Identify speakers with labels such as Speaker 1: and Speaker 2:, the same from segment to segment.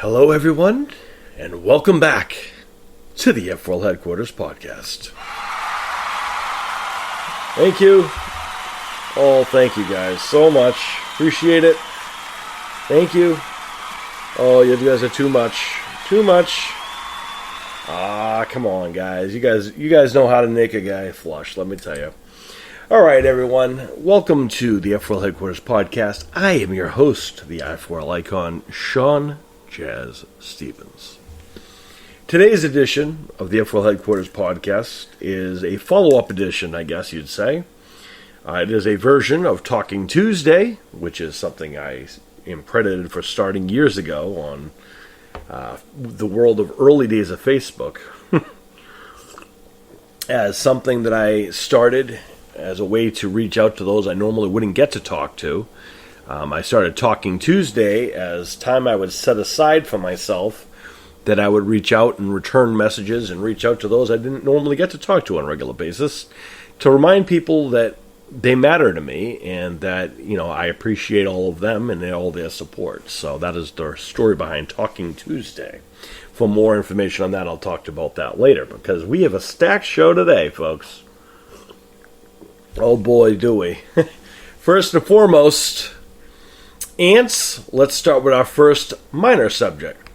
Speaker 1: Hello, everyone, and welcome back to the F4L Headquarters podcast. Thank you. Oh, thank you guys so much. Appreciate it. Thank you. Oh, you guys are too much. Too much. Come on, guys. You guys know how to make a guy flush, let me tell you. All right, everyone. Welcome to the F4L Headquarters podcast. I am your host, the F4L icon, Sean Jazz Stevens. Today's edition of the F4L Headquarters podcast is a follow-up edition, I guess you'd say. It is a version of Talking Tuesday, which is something I am credited for starting years ago on the world of early days of Facebook, as something that I started as a way to reach out to those I normally wouldn't get to talk to. I started Talking Tuesday as time I would set aside for myself that I would reach out and return messages and reach out to those I didn't normally get to talk to on a regular basis to remind people that they matter to me and that, I appreciate all of them and all their support. So that is the story behind Talking Tuesday. For more information on that, I'll talk about that later because we have a stacked show today, folks. Oh boy, do we. First and foremost, ants. Let's start with our first minor subject.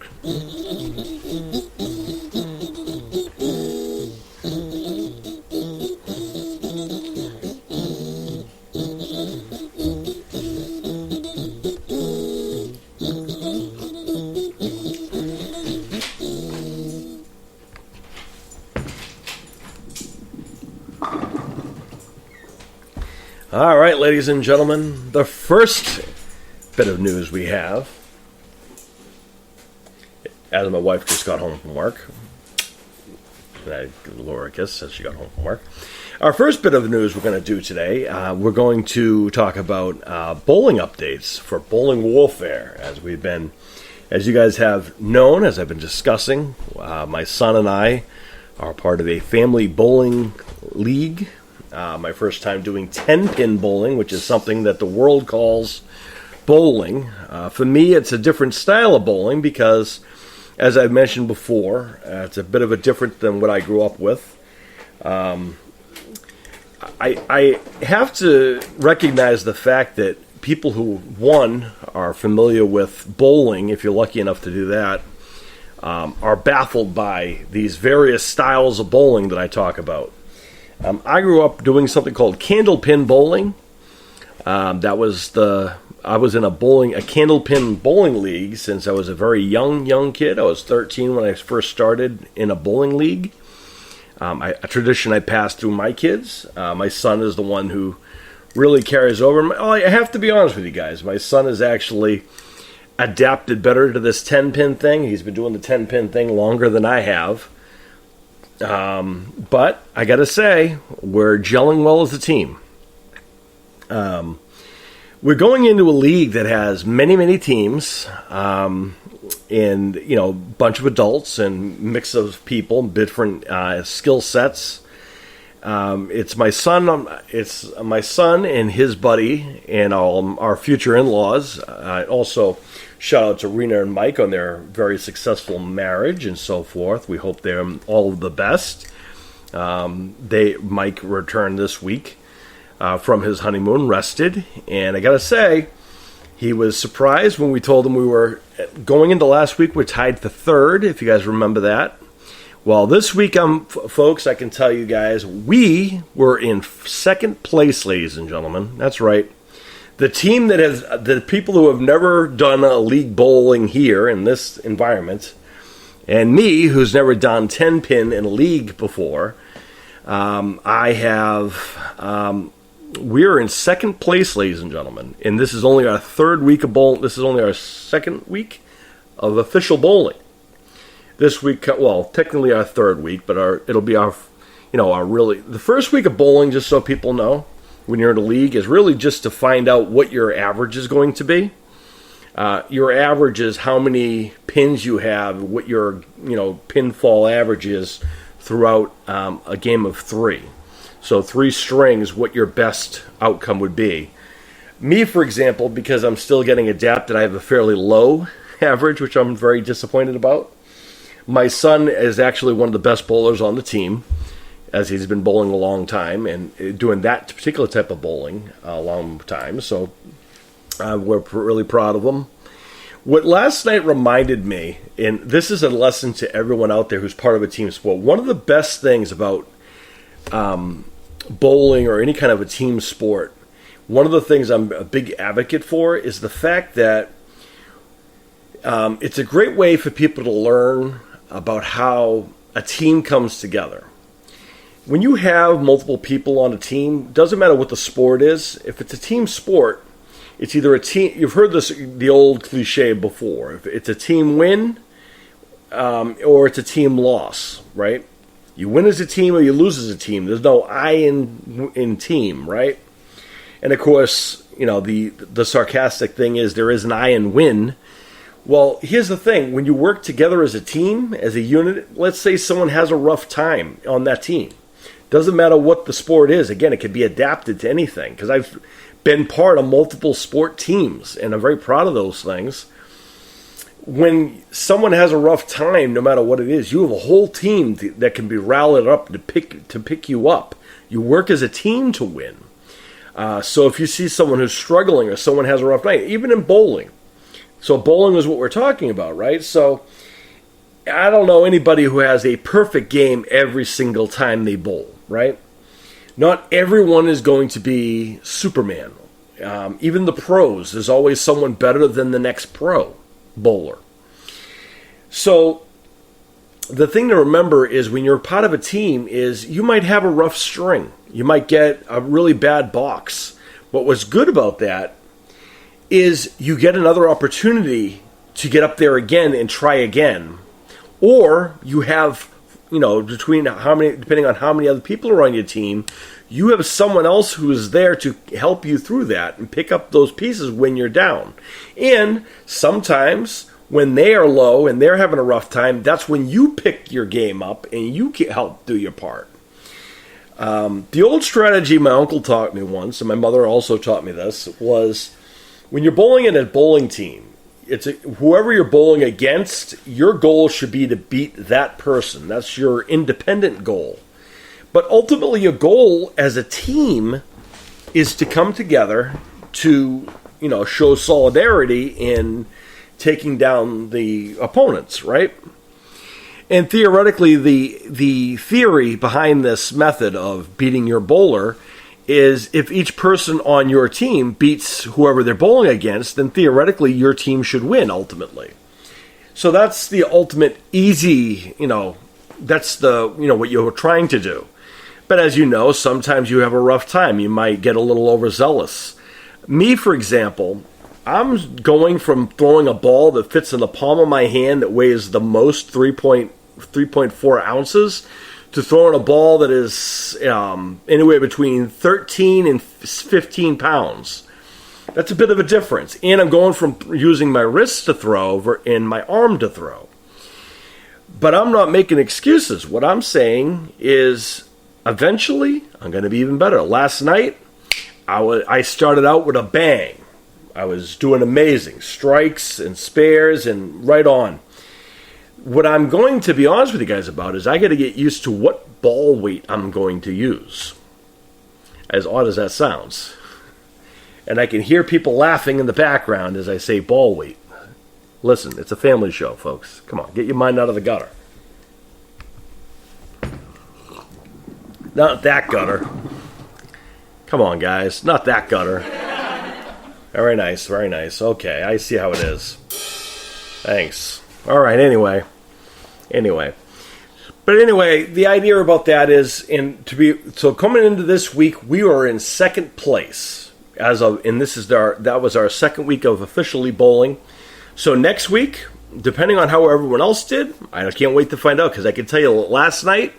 Speaker 1: All right, ladies and gentlemen, the first bit of news we have, as my wife just got home from work, and I give Laura a kiss as she got home from work. Our first bit of news we're going to do today, we're going to talk about bowling updates for Bowling Warfare. As you guys have known, as I've been discussing, my son and I are part of a family bowling league. My first time doing 10-pin bowling, which is something that the world calls bowling. For me, it's a different style of bowling because, as I've mentioned before, it's a bit of a different than what I grew up with. I have to recognize the fact that people who, one, are familiar with bowling, if you're lucky enough to do that, are baffled by these various styles of bowling that I talk about. I grew up doing something called candlepin bowling. I was in a candlepin bowling league since I was a very young kid. I was 13 when I first started in a bowling league. A tradition I passed through my kids. My son is the one who really carries over. I have to be honest with you guys. My son has actually adapted better to this 10-pin thing. He's been doing the 10-pin thing longer than I have. But I gotta say, we're gelling well as a team. We're going into a league that has many teams, and a bunch of adults and mix of people, different skill sets. It's my son and his buddy and all our future in-laws. Also, shout out to Rena and Mike on their very successful marriage and so forth. We hope they're all the best. Mike returned this week from his honeymoon, rested, and I gotta say, he was surprised when we told him we were going into last week. We're tied for third, if you guys remember that. Well, this week, folks, I can tell you guys, we were in second place, ladies and gentlemen. That's right. The team the people who have never done a league bowling here in this environment, and me, who's never done 10-pin in a league before, we're in second place, ladies and gentlemen. And this is only our third week of bowling. This is only our second week of official bowling. This week, well, technically our third week, but it'll be our the first week of bowling, just so people know, when you're in a league, is really just to find out what your average is going to be. Your average is how many pins you have, what your pinfall average is throughout a game of three. So 3 strings, what your best outcome would be. Me, for example, because I'm still getting adapted, I have a fairly low average, which I'm very disappointed about. My son is actually one of the best bowlers on the team, as he's been bowling a long time and doing that particular type of bowling a long time. So we're really proud of him. What last night reminded me, and this is a lesson to everyone out there who's part of a team sport, one of the best things about bowling or any kind of a team sport, one of the things I'm a big advocate for is the fact that it's a great way for people to learn about how a team comes together. When you have multiple people on a team, doesn't matter what the sport is, if it's a team sport, it's either a team, you've heard this, the old cliche before, if it's a team win or it's a team loss, right? You win as a team or you lose as a team. There's no I in team, right? And of course, you know, the sarcastic thing is there is an I in win. Well, here's the thing. When you work together as a team, as a unit, let's say someone has a rough time on that team. Doesn't matter what the sport is. Again, it can be adapted to anything because I've been part of multiple sport teams, and I'm very proud of those things. When someone has a rough time, no matter what it is, you have a whole team that can be rallied up to pick you up. You work as a team to win. So if you see someone who's struggling or someone has a rough night, even in bowling. So bowling is what we're talking about, right? So I don't know anybody who has a perfect game every single time they bowl, right? Not everyone is going to be Superman. Even the pros, there's always someone better than the next pro bowler. So the thing to remember is when you're part of a team is you might have a rough string. You might get a really bad box. But what's good about that is you get another opportunity to get up there again and try again. Or you have, you know, depending on how many other people are on your team, you have someone else who is there to help you through that and pick up those pieces when you're down. And sometimes when they are low and they're having a rough time, that's when you pick your game up and you can help do your part. The old strategy my uncle taught me once, and my mother also taught me this, was when you're bowling in a bowling team, whoever you're bowling against, your goal should be to beat that person. That's your independent goal. But ultimately, your goal as a team is to come together to, you know, show solidarity in taking down the opponents, right? And theoretically, the theory behind this method of beating your bowler is if each person on your team beats whoever they're bowling against, then theoretically your team should win ultimately. So that's the ultimate easy, you know, that's the, you know, what you're trying to do. But as you know, sometimes you have a rough time. You might get a little overzealous. Me, for example, I'm going from throwing a ball that fits in the palm of my hand that weighs the most 3.4 ounces to throwing a ball that is anywhere between 13 and 15 pounds. That's a bit of a difference. And I'm going from using my wrist to throw and my arm to throw. But I'm not making excuses. What I'm saying is eventually I'm going to be even better. Last night, I started out with a bang. I was doing amazing. Strikes and spares and right on. What I'm going to be honest with you guys about is I got to get used to what ball weight I'm going to use. As odd as that sounds. And I can hear people laughing in the background as I say ball weight. Listen, it's a family show, folks. Come on, get your mind out of the gutter. Not that gutter. Come on, guys. Not that gutter. Very nice, very nice. Okay, I see how it is. Thanks. All right, anyway. But anyway, the idea about that is, so coming into this week, we are in second place. That was our second week of officially bowling. So next week, depending on how everyone else did, I can't wait to find out, because I can tell you last night,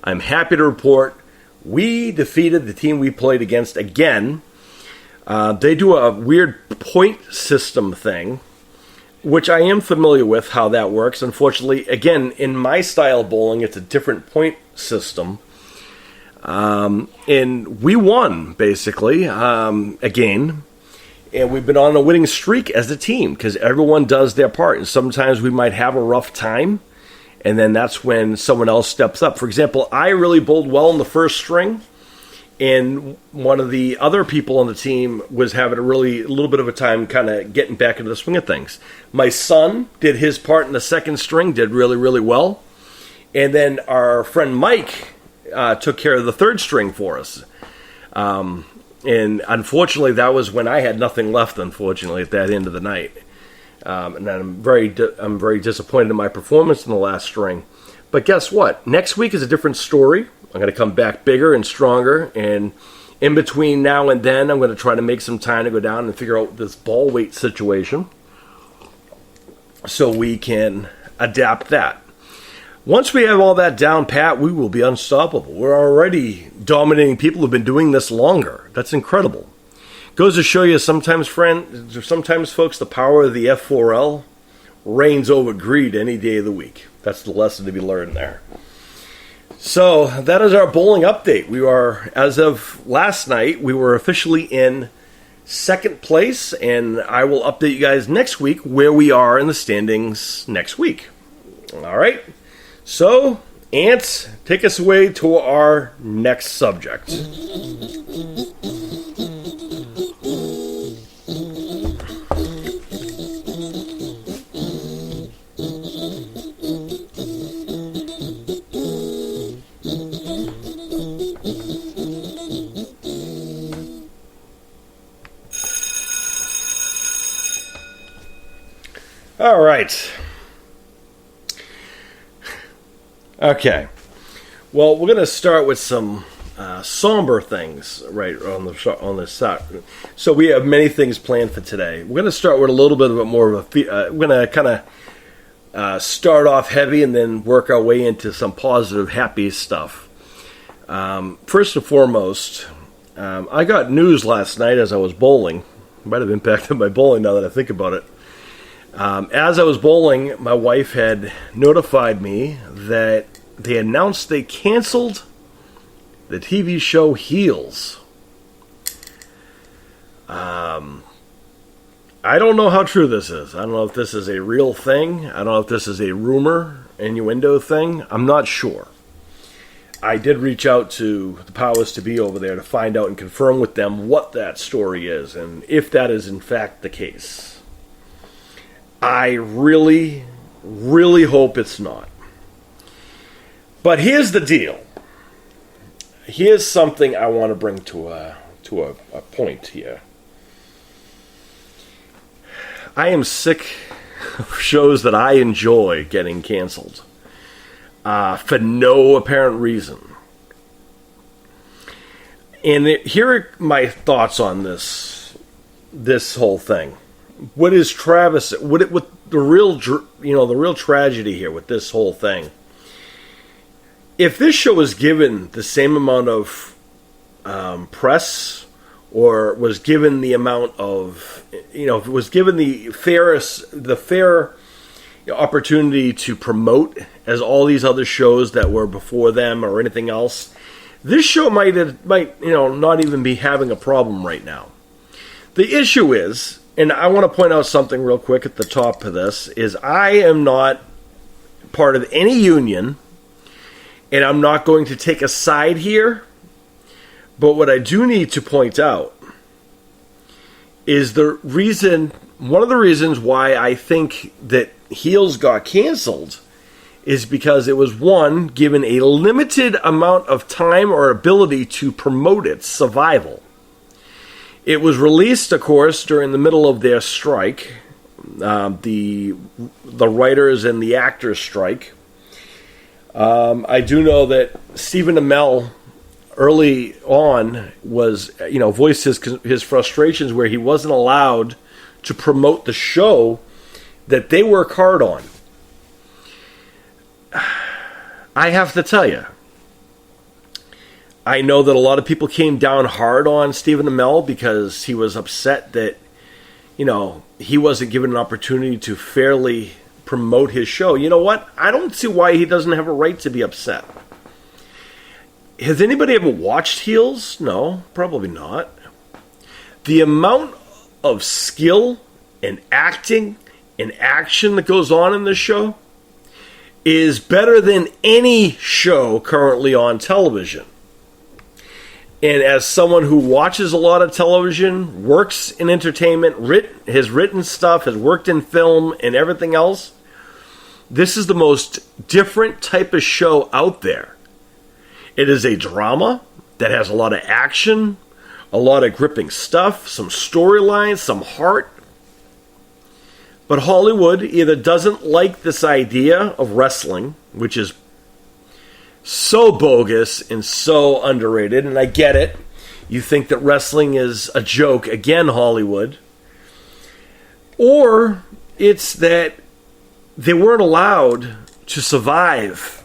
Speaker 1: I'm happy to report we defeated the team we played against again. They do a weird point system thing, which I am familiar with how that works. Unfortunately, again, in my style of bowling, it's a different point system. And we won, basically, again. And we've been on a winning streak as a team because everyone does their part. And sometimes we might have a rough time, and then that's when someone else steps up. For example, I really bowled well in the first string, and one of the other people on the team was having a little bit of a time kind of getting back into the swing of things. My son did his part in the second string, did really, really well. And then our friend Mike took care of the third string for us. And unfortunately, that was when I had nothing left, unfortunately, at that end of the night. And I'm very disappointed in my performance in the last string. But guess what? Next week is a different story. I'm going to come back bigger and stronger. And in between now and then, I'm going to try to make some time to go down and figure out this ball weight situation so we can adapt that. Once we have all that down pat, we will be unstoppable. We're already dominating people who've been doing this longer. That's incredible. Goes to show you sometimes, folks, the power of the F4L reigns over greed any day of the week. That's the lesson to be learned there. So that is our bowling update. We are, as of last night, we were officially in second place, and I will update you guys next week where we are in the standings next week. All right. So, Ants, take us away to our next subject. All right. Okay, well, we're going to start with some somber things right on the side. So we have many things planned for today. We're going to start with a little bit of more of a. We're going to kind of start off heavy and then work our way into some positive, happy stuff. First and foremost, I got news last night as I was bowling. It might have impacted my bowling now that I think about it. As I was bowling, my wife had notified me that they announced they canceled the TV show Heels. I don't know how true this is. I don't know if this is a real thing. I don't know if this is a rumor, innuendo thing. I'm not sure. I did reach out to the powers to be over there to find out and confirm with them what that story is and if that is in fact the case. I really, really hope it's not. But here's the deal. Here's something I want to bring to a point here. I am sick of shows that I enjoy getting canceled for no apparent reason. And here are my thoughts on this whole thing. What is Travis? What the real tragedy here with this whole thing? If this show was given the same amount of press, or was given the amount of, if it was given the fair opportunity to promote as all these other shows that were before them or anything else, this show might not even be having a problem right now. The issue is. And I want to point out something real quick at the top of this, is I am not part of any union, and I'm not going to take a side here. But what I do need to point out is one of the reasons why I think that Heels got canceled is because it was, one, given a limited amount of time or ability to promote its survival. It was released, of course, during the middle of their strike, the writers and the actors strike. I do know that Stephen Amell early on was, voiced his frustrations where he wasn't allowed to promote the show that they work hard on. I have to tell you, I know that a lot of people came down hard on Stephen Amell because he was upset that, he wasn't given an opportunity to fairly promote his show. You know what? I don't see why he doesn't have a right to be upset. Has anybody ever watched Heels? No, probably not. The amount of skill and acting and action that goes on in this show is better than any show currently on television. And as someone who watches a lot of television, works in entertainment, has written stuff, has worked in film and everything else, this is the most different type of show out there. It is a drama that has a lot of action, a lot of gripping stuff, some storylines, some heart. But Hollywood either doesn't like this idea of wrestling, which is so bogus and so underrated, and I get it. You think that wrestling is a joke, again, Hollywood. Or it's that they weren't allowed to survive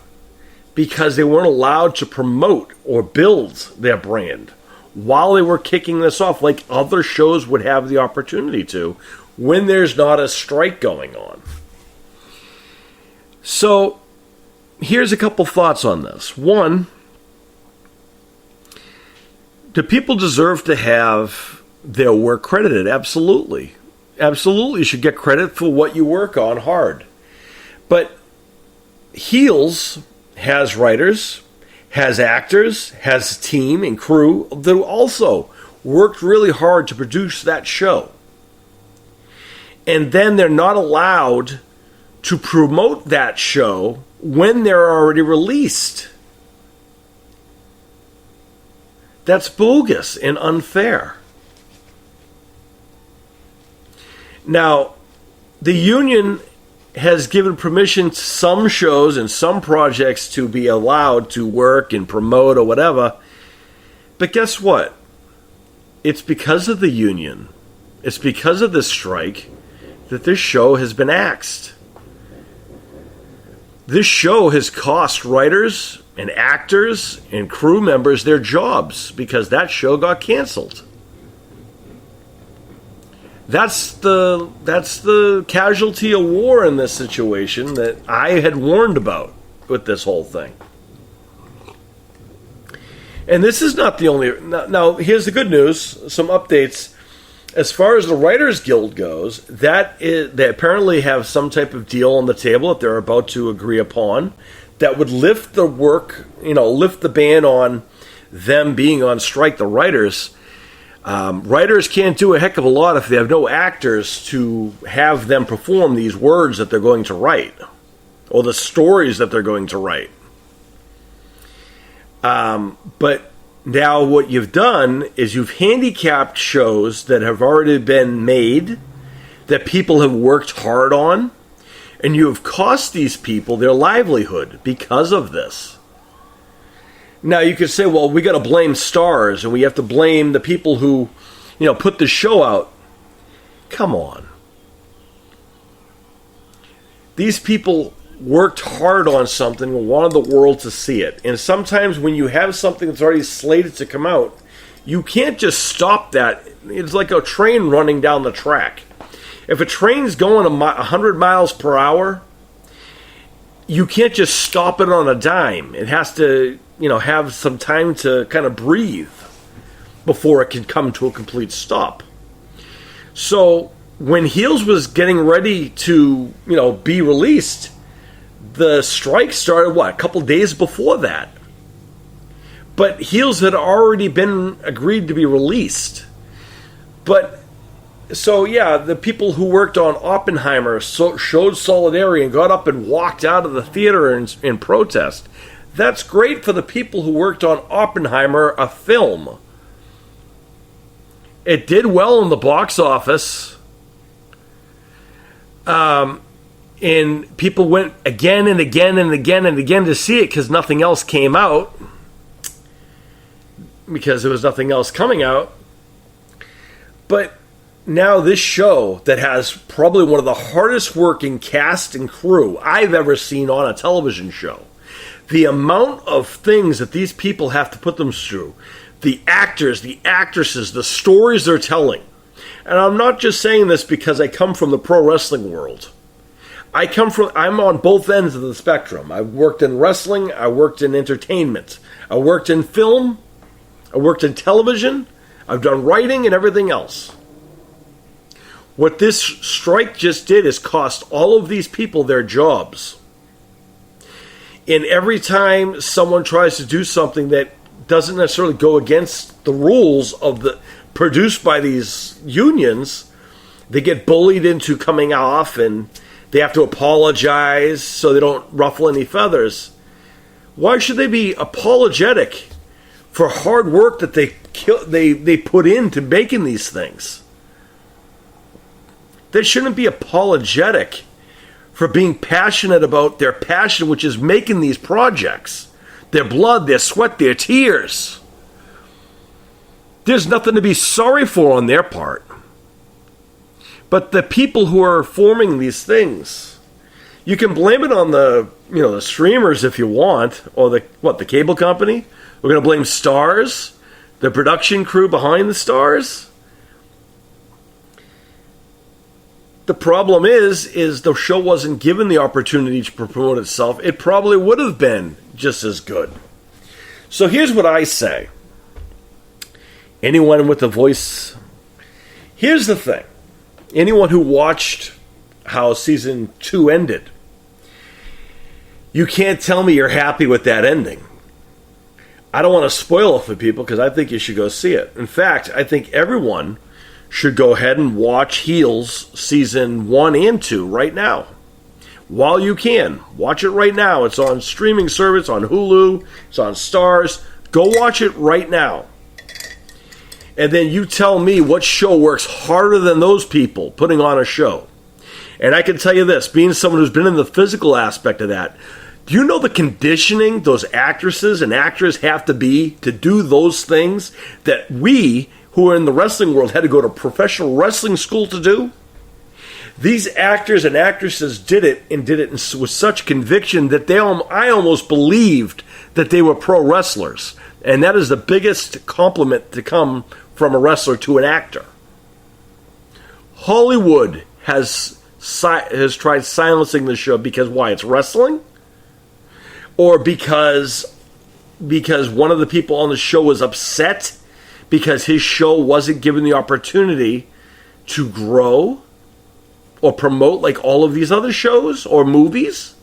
Speaker 1: because they weren't allowed to promote or build their brand while they were kicking this off like other shows would have the opportunity to when there's not a strike going on. So here's a couple thoughts on this. One, do people deserve to have their work credited? Absolutely. Absolutely, you should get credit for what you work on hard. But Heels has writers, has actors, has a team and crew that also worked really hard to produce that show. And then they're not allowed to promote that show when they're already released. That's bogus and unfair. Now, the union has given permission to some shows and some projects to be allowed to work and promote or whatever. But guess what? It's because of the union. It's because of this strike that this show has been axed. This show has cost writers and actors and crew members their jobs because that show got canceled. That's the casualty of war in this situation that I had warned about with this whole thing. And this is not the only... Now, here's the good news, some updates. As far as the Writers Guild goes, they apparently have some type of deal on the table that they're about to agree upon that would lift the work, lift the ban on them being on strike, the writers. Writers can't do a heck of a lot if they have no actors to have them perform these words that they're going to write or the stories that they're going to write. But now what you've done is you've handicapped shows that have already been made, that people have worked hard on, and you have cost these people their livelihood because of this. Now you could say, well, we got to blame stars and we have to blame the people who, put the show out. Come on. These people worked hard on something and wanted the world to see it. And sometimes when you have something that's already slated to come out, you can't just stop that. It's like a train running down the track. If a train's going 100 miles per hour, you can't just stop it on a dime. It has to, have some time to kind of breathe before it can come to a complete stop. So when Heels was getting ready to, be released, the strike started, a couple days before that. But Heels had already been agreed to be released. But, so yeah, the people who worked on Oppenheimer showed solidarity and got up and walked out of the theater in protest. That's great for the people who worked on Oppenheimer, a film. It did well in the box office. And people went again and again and again and again to see it because nothing else came out. Because there was nothing else coming out. But now this show that has probably one of the hardest working cast and crew I've ever seen on a television show. The amount of things that these people have to put them through. The actors, the actresses, the stories they're telling. And I'm not just saying this because I come from the pro wrestling world. I'm on both ends of the spectrum. I've worked in wrestling, I worked in entertainment, I worked in film, I worked in television, I've done writing and everything else. What this strike just did is cost all of these people their jobs. And every time someone tries to do something that doesn't necessarily go against the rules of the produced by these unions, they get bullied into coming off, and they have to apologize so they don't ruffle any feathers. Why should they be apologetic for hard work that they put into making these things? They shouldn't be apologetic for being passionate about their passion, which is making these projects. Their blood, their sweat, their tears. There's nothing to be sorry for on their part. But the people who are forming these things, you can blame it on the streamers if you want, or the cable company. We're going to blame stars, the production crew behind the stars. The problem is the show wasn't given the opportunity to promote itself. It probably would have been just as good. So here's what I say. Anyone with a voice... Here's the thing. Anyone who watched how season 2 ended, you can't tell me you're happy with that ending. I don't want to spoil it for people because I think you should go see it. In fact, I think everyone should go ahead and watch Heels season 1 and 2 right now. While you can. Watch it right now. It's on streaming service, on Hulu, it's on Stars. Go watch it right now. And then you tell me what show works harder than those people putting on a show. And I can tell you this, being someone who's been in the physical aspect of that, do you know the conditioning those actresses and actors have to be to do those things that we who are in the wrestling world had to go to professional wrestling school to do? These actors and actresses did it with such conviction that I almost believed that they were pro wrestlers. And that is the biggest compliment to come from a wrestler to an actor. Hollywood has tried silencing the show because why? It's wrestling? Or because one of the people on the show was upset because his show wasn't given the opportunity to grow or promote like all of these other shows or movies?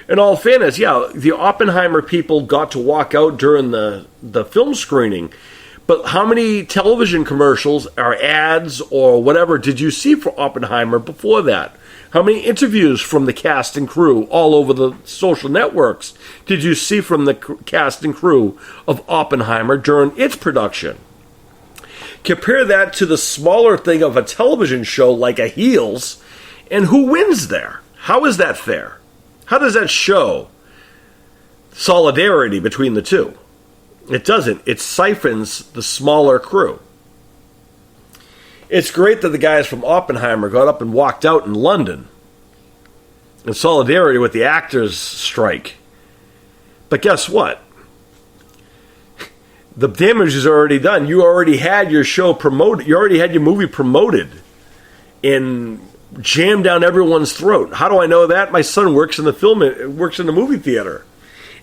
Speaker 1: In all fairness, yeah, the Oppenheimer people got to walk out during the film screening, but how many television commercials or ads or whatever did you see for Oppenheimer before that? How many interviews from the cast and crew all over the social networks did you see from the cast and crew of Oppenheimer during its production? Compare that to the smaller thing of a television show like a Heels, and who wins there? How is that fair? How does that show solidarity between the two? It doesn't. It siphons the smaller crew. It's great that the guys from Oppenheimer got up and walked out in London in solidarity with the actors' strike. But guess what? The damage is already done. You already had your show promoted. You already had your movie promoted and jammed down everyone's throat. How do I know that? My son works in the movie theater.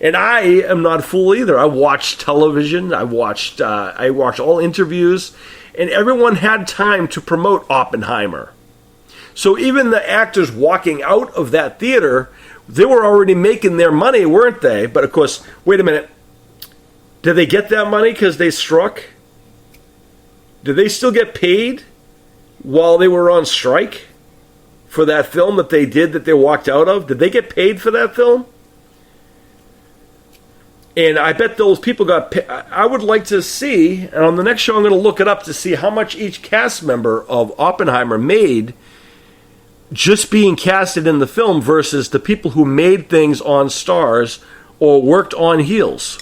Speaker 1: And I am not a fool either. I watched television. I watched all interviews. And everyone had time to promote Oppenheimer. So even the actors walking out of that theater, they were already making their money, weren't they? But of course, wait a minute. Did they get that money because they struck? Did they still get paid while they were on strike for that film that they walked out of? Did they get paid for that film? And I bet those people got paid. I would like to see, and on the next show I'm going to look it up to see how much each cast member of Oppenheimer made just being casted in the film versus the people who made things on Stars or worked on Heels.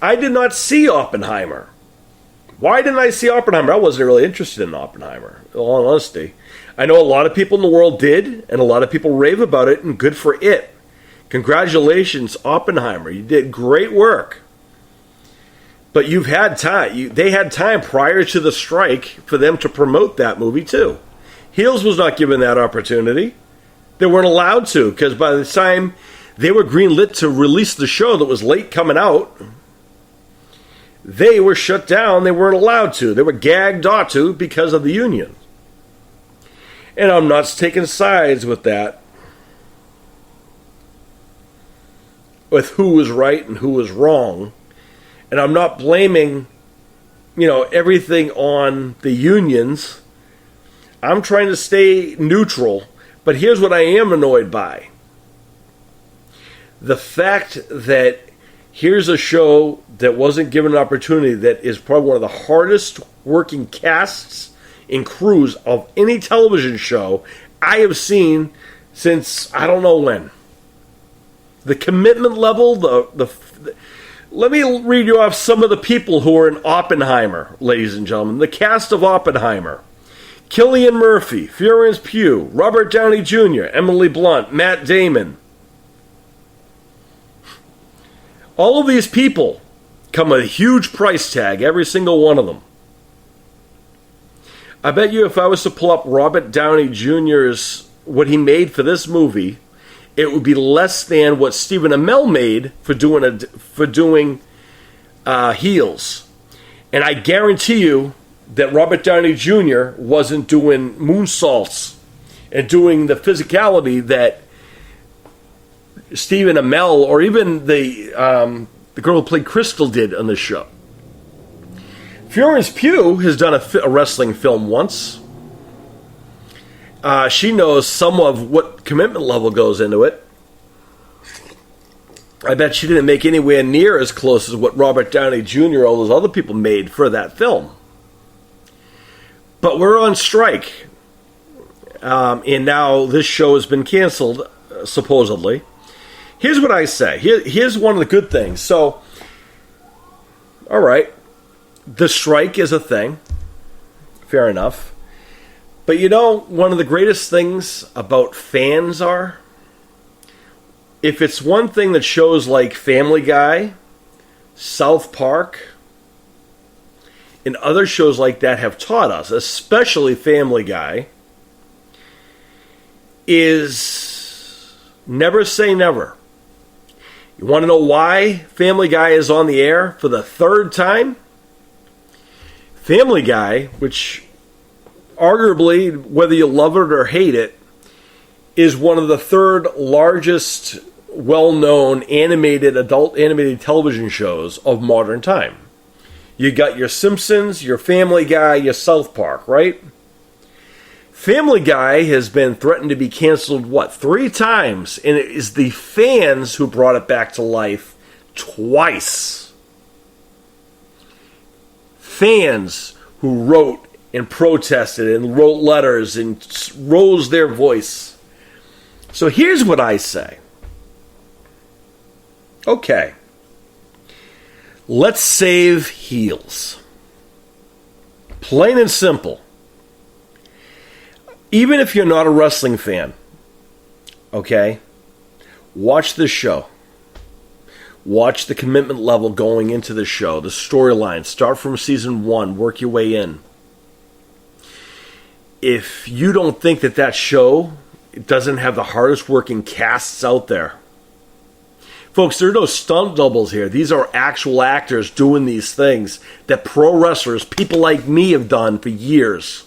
Speaker 1: I did not see Oppenheimer. Why didn't I see Oppenheimer? I wasn't really interested in Oppenheimer, in all honesty. I know a lot of people in the world did, and a lot of people rave about it, and good for it. Congratulations, Oppenheimer. You did great work. But you've had time. They had time prior to the strike for them to promote that movie, too. Heels was not given that opportunity. They weren't allowed to, because by the time they were greenlit to release the show that was late coming out. They were shut down. They weren't allowed to. They were gagged not to because of the union. And I'm not taking sides with that, with who was right and who was wrong. And I'm not blaming, everything on the unions. I'm trying to stay neutral. But here's what I am annoyed by. The fact that here's a show that wasn't given an opportunity that is probably one of the hardest working casts and crews of any television show I have seen since I don't know when. The commitment level, let me read you off some of the people who are in Oppenheimer, ladies and gentlemen. The cast of Oppenheimer. Cillian Murphy, Florence Pugh, Robert Downey Jr., Emily Blunt, Matt Damon. All of these people come with a huge price tag, every single one of them. I bet you if I was to pull up Robert Downey Jr.'s, what he made for this movie, it would be less than what Stephen Amell made for doing Heels. And I guarantee you that Robert Downey Jr. wasn't doing moonsaults and doing the physicality that Stephen Amell or even the girl who played Crystal did on this show. Florence Pugh has done a wrestling film once. She knows some of what commitment level goes into it. I bet she didn't make anywhere near as close as what Robert Downey Jr. all those other people made for that film. But we're on strike. And now this show has been canceled, supposedly. Here's what I say. Here's one of the good things. So, all right, the strike is a thing. Fair enough. But one of the greatest things about fans are, if it's one thing that shows like Family Guy, South Park, and other shows like that have taught us, especially Family Guy, is never say never. You want to know why Family Guy is on the air for the third time? Family Guy, which arguably, whether you love it or hate it, is one of the third largest well-known adult animated television shows of modern time. You got your Simpsons, your Family Guy, your South Park, right? Family Guy has been threatened to be canceled, 3 times? And it is the fans who brought it back to life twice. Fans who wrote and protested and wrote letters and rose their voice. So here's what I say. Okay. Let's save Heels. Plain and simple. Even if you're not a wrestling fan, okay, watch this show. Watch the commitment level going into the show, the storyline. Start from season 1, work your way in. If you don't think that show doesn't have the hardest working casts out there, folks, there are no stunt doubles here. These are actual actors doing these things that pro wrestlers, people like me, have done for years.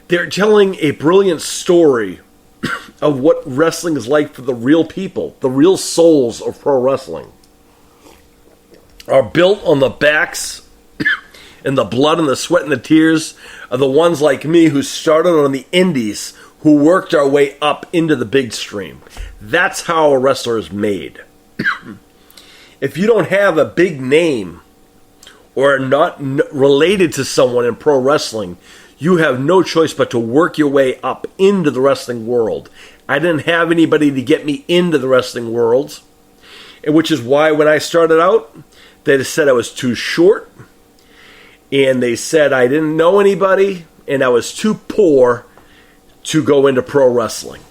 Speaker 1: They're telling a brilliant story of what wrestling is like for the real people, the real souls of pro wrestling. Are built on the backs and the blood and the sweat and the tears of the ones like me who started on the indies, who worked our way up into the big stream. That's how a wrestler is made. If you don't have a big name or are not related to someone in pro wrestling, you have no choice but to work your way up into the wrestling world. I didn't have anybody to get me into the wrestling world, which is why when I started out, they said I was too short, and they said I didn't know anybody, and I was too poor to go into pro wrestling.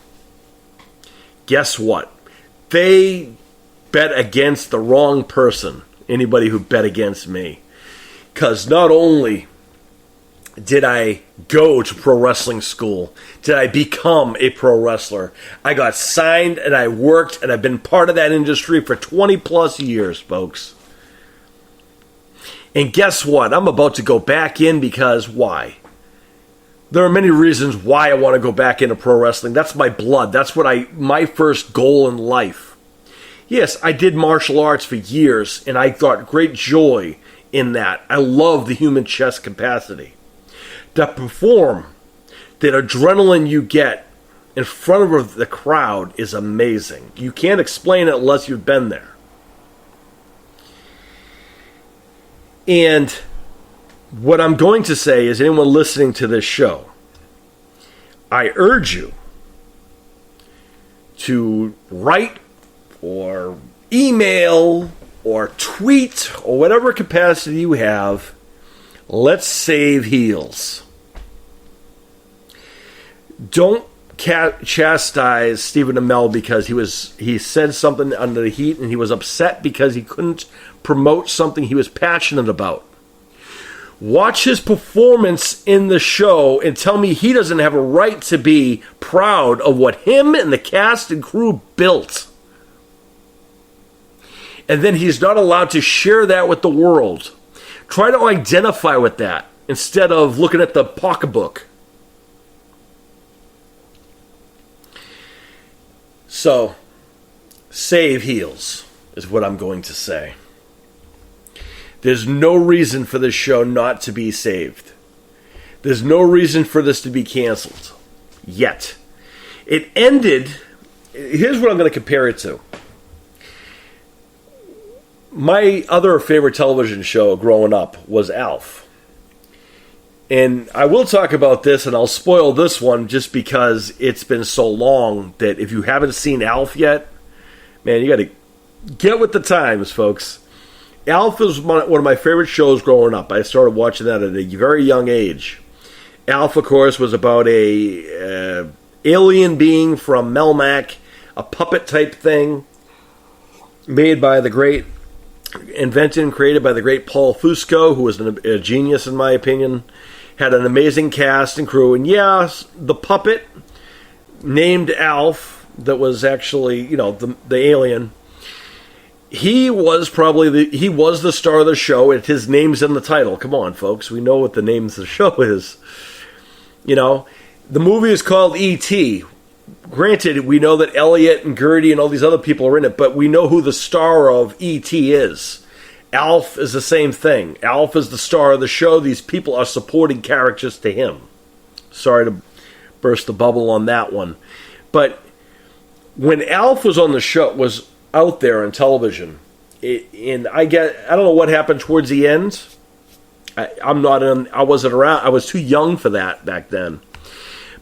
Speaker 1: Guess what? They bet against the wrong person, anybody who bet against me. Because not only Did I go to pro wrestling school? Did I become a pro wrestler? I got signed and I worked and I've been part of that industry for 20 plus years, folks. And guess what? I'm about to go back in because why? There are many reasons why I want to go back into pro wrestling. That's my blood. That's my first goal in life. Yes, I did martial arts for years and I got great joy in that. I love the human chest capacity. To perform, that adrenaline you get in front of the crowd is amazing. You can't explain it unless you've been there. And what I'm going to say is, anyone listening to this show, I urge you to write or email or tweet or whatever capacity you have. Let's save heels. Don't chastise Stephen Amell because he said something under the heat and he was upset because he couldn't promote something he was passionate about. Watch his performance in the show and tell me he doesn't have a right to be proud of what him and the cast and crew built. And then he's not allowed to share that with the world. Try to identify with that instead of looking at the pocketbook. So, save heels is what I'm going to say. There's no reason for this show not to be saved. There's no reason for this to be canceled. Yet. It ended. Here's what I'm going to compare it to. My other favorite television show growing up was Alf. And I will talk about this, and I'll spoil this one just because it's been so long that if you haven't seen Alf yet, man, you got to get with the times, folks. Alf is one of my favorite shows growing up. I started watching that at a very young age. Alf, of course, was about a alien being from Melmac, a puppet type thing, invented and created by the great Paul Fusco, who was a genius in my opinion. Had an amazing cast and crew. And yes, the puppet named Alf, that was actually, the alien, he was the star of the show, and his name's in the title. Come on, folks. We know what the name of the show is. The movie is called E.T. Granted, we know that Elliot and Gertie and all these other people are in it, but we know who the star of E.T. is. Alf is the same thing. Alf is the star of the show. These people are supporting characters to him. Sorry to burst the bubble on that one. But when Alf was on the show, was out there on television, and I don't know what happened towards the end. I wasn't around. I was too young for that back then.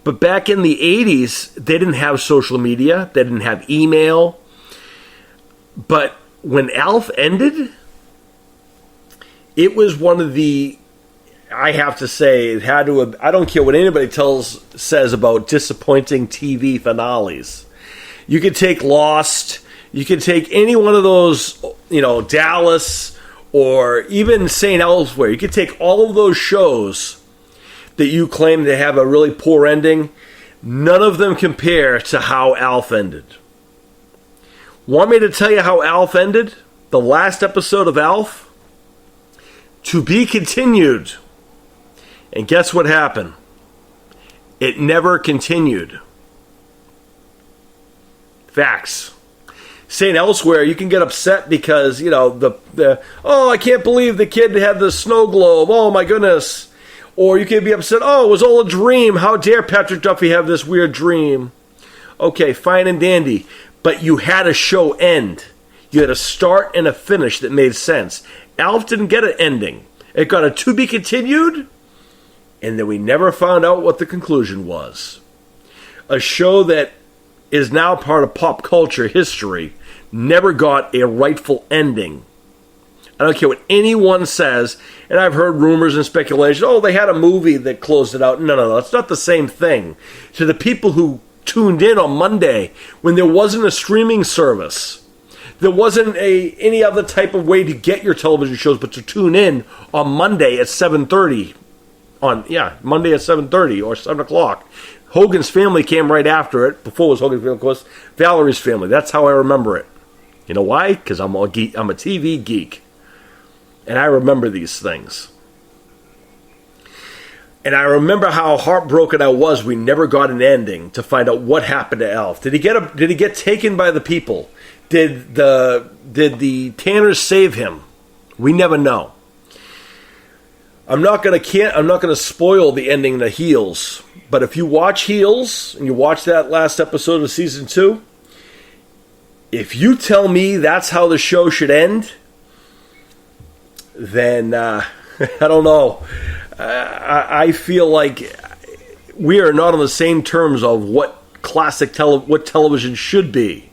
Speaker 1: But back in the 80s, they didn't have social media. They didn't have email. But when Alf ended, it was one of the, I have to say, it had to have, I don't care what anybody says about disappointing TV finales. You could take Lost, you could take any one of those, Dallas, or even St. Elsewhere. You could take all of those shows that you claim to have a really poor ending. None of them compare to how Alf ended. Want me to tell you how Alf ended? The last episode of Alf? To be continued. And guess what happened? It never continued. Facts. St. Elsewhere, you can get upset because, I can't believe the kid had the snow globe. Oh my goodness. Or you can be upset, it was all a dream. How dare Patrick Duffy have this weird dream? Okay, fine and dandy. But you had a show end. You had a start and a finish that made sense. Alf didn't get an ending. It got a to be continued, and then we never found out what the conclusion was. A show that is now part of pop culture history never got a rightful ending. I don't care what anyone says, and I've heard rumors and speculation, they had a movie that closed it out. No, it's not the same thing. To the people who tuned in on Monday when there wasn't a streaming service, there wasn't any other type of way to get your television shows but to tune in on Monday at 7:30 Monday at 7:30 or 7 o'clock. Hogan's Family came right after it. Before it was Hogan's Family, of course, Valerie's Family. That's how I remember it. You know why? Because I'm a TV geek. And I remember these things. And I remember how heartbroken I was. We never got an ending to find out what happened to Alf. Did he get taken by the people? Did the Tanners save him? We never know. I'm not gonna spoil the ending to Heels. But if you watch Heels and you watch that last episode of season 2, if you tell me that's how the show should end, then I don't know. I feel like we are not on the same terms of what what television should be.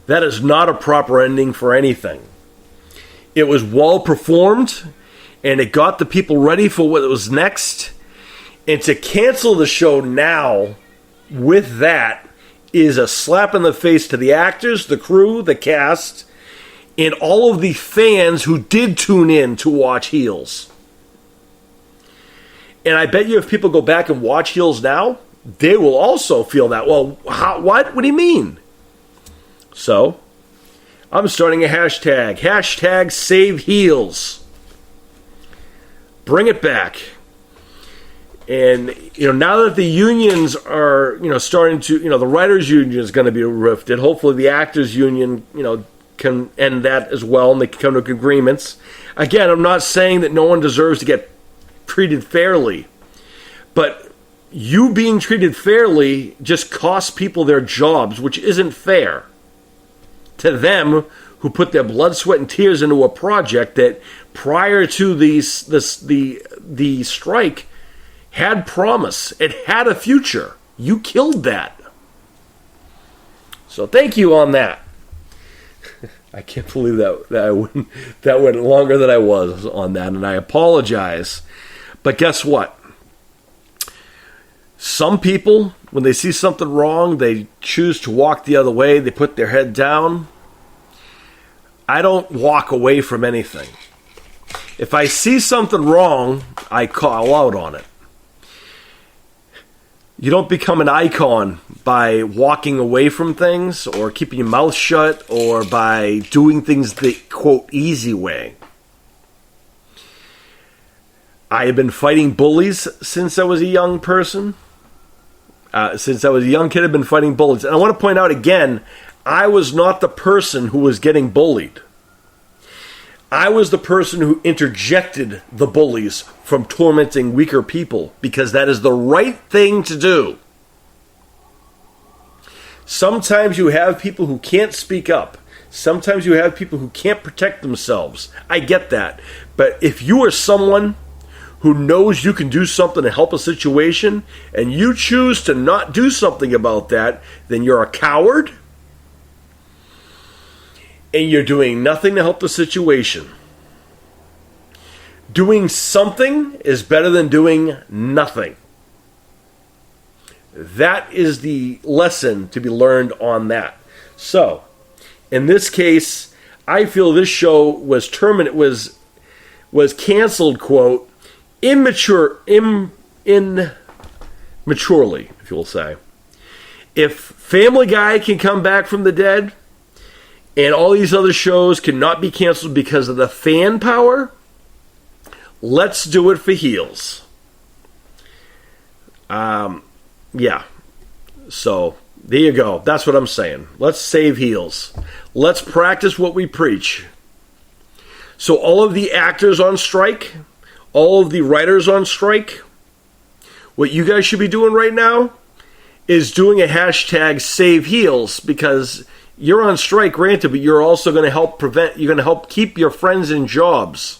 Speaker 1: That is not a proper ending for anything. It was well performed, and it got the people ready for what was next. And to cancel the show now with that is a slap in the face to the actors, the crew, the cast, and all of the fans who did tune in to watch Heels. And I bet you if people go back and watch Heels now, they will also feel that. Well, what? What do you mean? So, I'm starting a hashtag. Hashtag Save Heels. Bring it back. And, now that the unions are, starting to, the writers' union is going to be rifted. Hopefully the actors' union, can end that as well, and they can come to agreements. Again, I'm not saying that no one deserves to get treated fairly, but you being treated fairly just costs people their jobs, which isn't fair to them who put their blood, sweat, and tears into a project that prior to the strike had promise. It had a future. You killed that. So thank you on that. I can't believe that went longer than I was on that, and I apologize. But guess what? Some people, when they see something wrong, they choose to walk the other way. They put their head down. I don't walk away from anything. If I see something wrong, I call out on it. You don't become an icon by walking away from things or keeping your mouth shut or by doing things the, quote, easy way. I have been fighting bullies since I was a young person. Since I was a young kid, I've been fighting bullies. And I want to point out again, I was not the person who was getting bullied. I was the person who interjected the bullies from tormenting weaker people because that is the right thing to do. Sometimes you have people who can't speak up. Sometimes you have people who can't protect themselves. I get that. But if you are someone who knows you can do something to help a situation and you choose to not do something about that, then you're a coward. And you're doing nothing to help the situation. Doing something is better than doing nothing. That is the lesson to be learned on that. So, in this case, I feel this show was was canceled, quote, immaturely, if you will say. If Family Guy can come back from the dead, and all these other shows cannot be canceled because of the fan power, let's do it for Heels. Yeah. So, there you go. That's what I'm saying. Let's save Heels. Let's practice what we preach. So all of the actors on strike, all of the writers on strike, what you guys should be doing right now is doing a hashtag Save Heels, because you're on strike, granted, but you're also going to you're going to help keep your friends in jobs.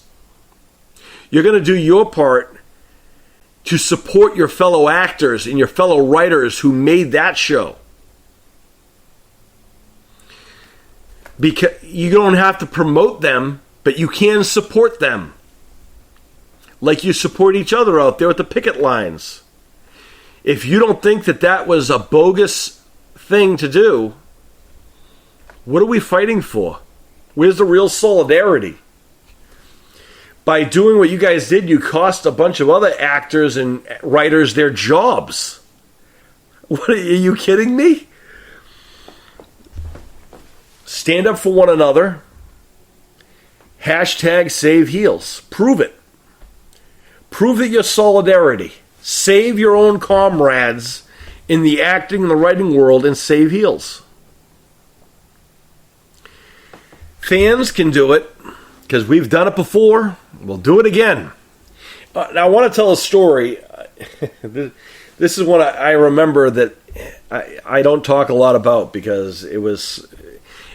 Speaker 1: You're going to do your part to support your fellow actors and your fellow writers who made that show. Because you don't have to promote them, but you can support them. Like you support each other out there at the picket lines. If you don't think that that was a bogus thing to do, what are we fighting for? Where's the real solidarity? by doing what you guys did, you cost a bunch of other actors and writers their jobs. What, are you kidding me? Stand up for one another. Hashtag save heels. Prove it. Prove that your solidarity. Save your own comrades in the acting and the writing world and save heels. Fans can do it because we've done it before. We'll do it again. Now I want to tell a story. This is one I remember that I don't talk a lot about because it was,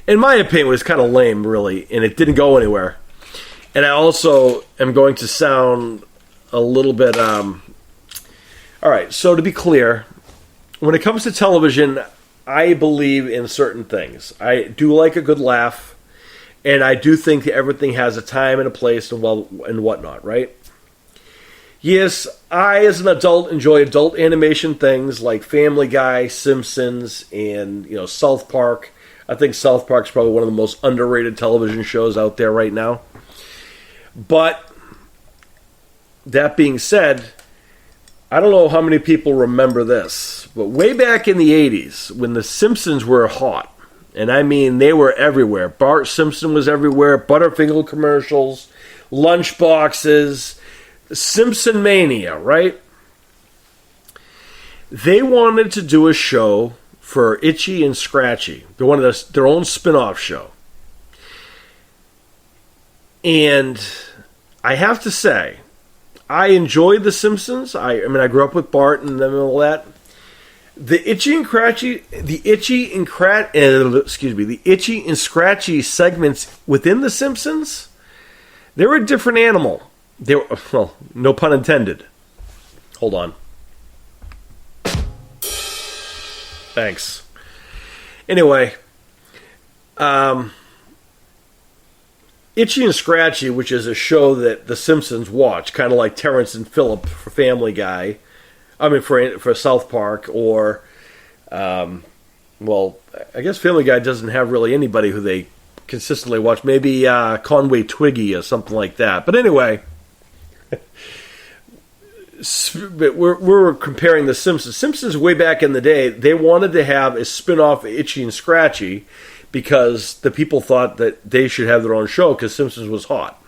Speaker 1: in my opinion, it was kind of lame, really, and it didn't go anywhere. And I also am going to sound a little bit... all right, so to be clear, when it comes to television, I believe in certain things. I do like a good laugh, and I do think that everything has a time and a place and whatnot, right? Yes, I, as an adult, enjoy adult animation things like Family Guy, Simpsons, and South Park. I think South Park's probably one of the most underrated television shows out there right now. But that being said, I don't know how many people remember this, but way back in the 80s, when the Simpsons were hot, and I mean they were everywhere. Bart Simpson was everywhere, Butterfinger commercials, lunch boxes, Simpson Mania, right? They wanted to do a show for Itchy and Scratchy. They wanted their own spin-off show. And I have to say, I enjoyed The Simpsons. I grew up with Bart and them and all that. The Itchy and Scratchy segments within The Simpsons, they were a different animal. They were, well, no pun intended. Hold on. Thanks. Anyway, Itchy and Scratchy, which is a show that The Simpsons watch, kind of like Terrence and Phillip for Family Guy. For South Park, or, I guess Family Guy doesn't have really anybody who they consistently watch. Maybe Conway Twiggy or something like that. But anyway, we're comparing The Simpsons. Simpsons, way back in the day, they wanted to have a spin-off of Itchy and Scratchy because the people thought that they should have their own show because Simpsons was hot.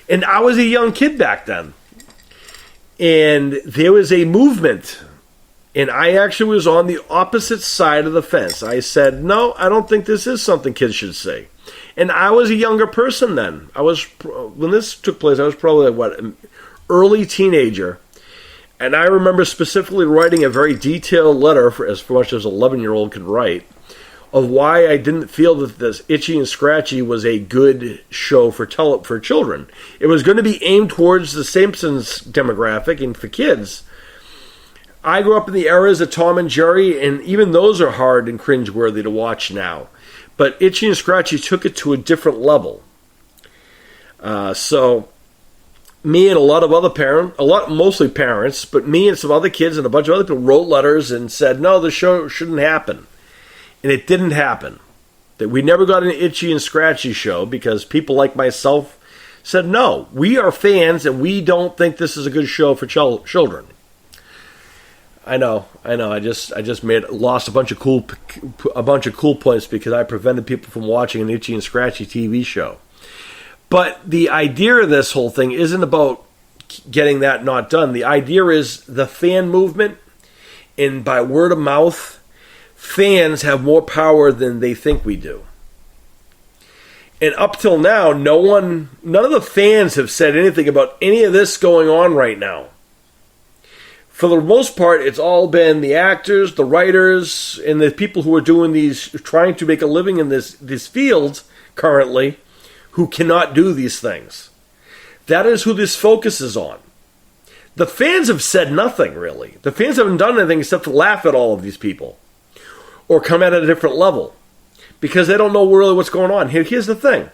Speaker 1: And I was a young kid back then. And there was a movement, and I actually was on the opposite side of the fence. I said, no, I don't think this is something kids should see. And I was a younger person then. When this took place, I was probably, an early teenager. And I remember specifically writing a very detailed letter, for as much as an 11-year-old could write, of why I didn't feel that this Itchy and Scratchy was a good show for children. It was going to be aimed towards the Simpsons demographic and for kids. I grew up in the eras of Tom and Jerry, and even those are hard and cringeworthy to watch now. But Itchy and Scratchy took it to a different level. So me and a lot of other parents, mostly parents, but me and some other kids and a bunch of other people wrote letters and said, no, the show shouldn't happen. And it didn't happen. That we never got an Itchy and Scratchy show because people like myself said, no, we are fans and we don't think this is a good show for children. I know. I just lost a bunch of cool points because I prevented people from watching an Itchy and Scratchy TV show. But the idea of this whole thing isn't about getting that not done. The idea is the fan movement, and by word of mouth, fans have more power than they think we do. And up till now, none of the fans have said anything about any of this going on right now. For the most part, it's all been the actors, the writers, and the people who are doing trying to make a living in this field currently, who cannot do these things. That is who this focuses on. The fans have said nothing, really. The fans haven't done anything except to laugh at all of these people. Or come at a different level. Because they don't know really what's going on. Here's the thing.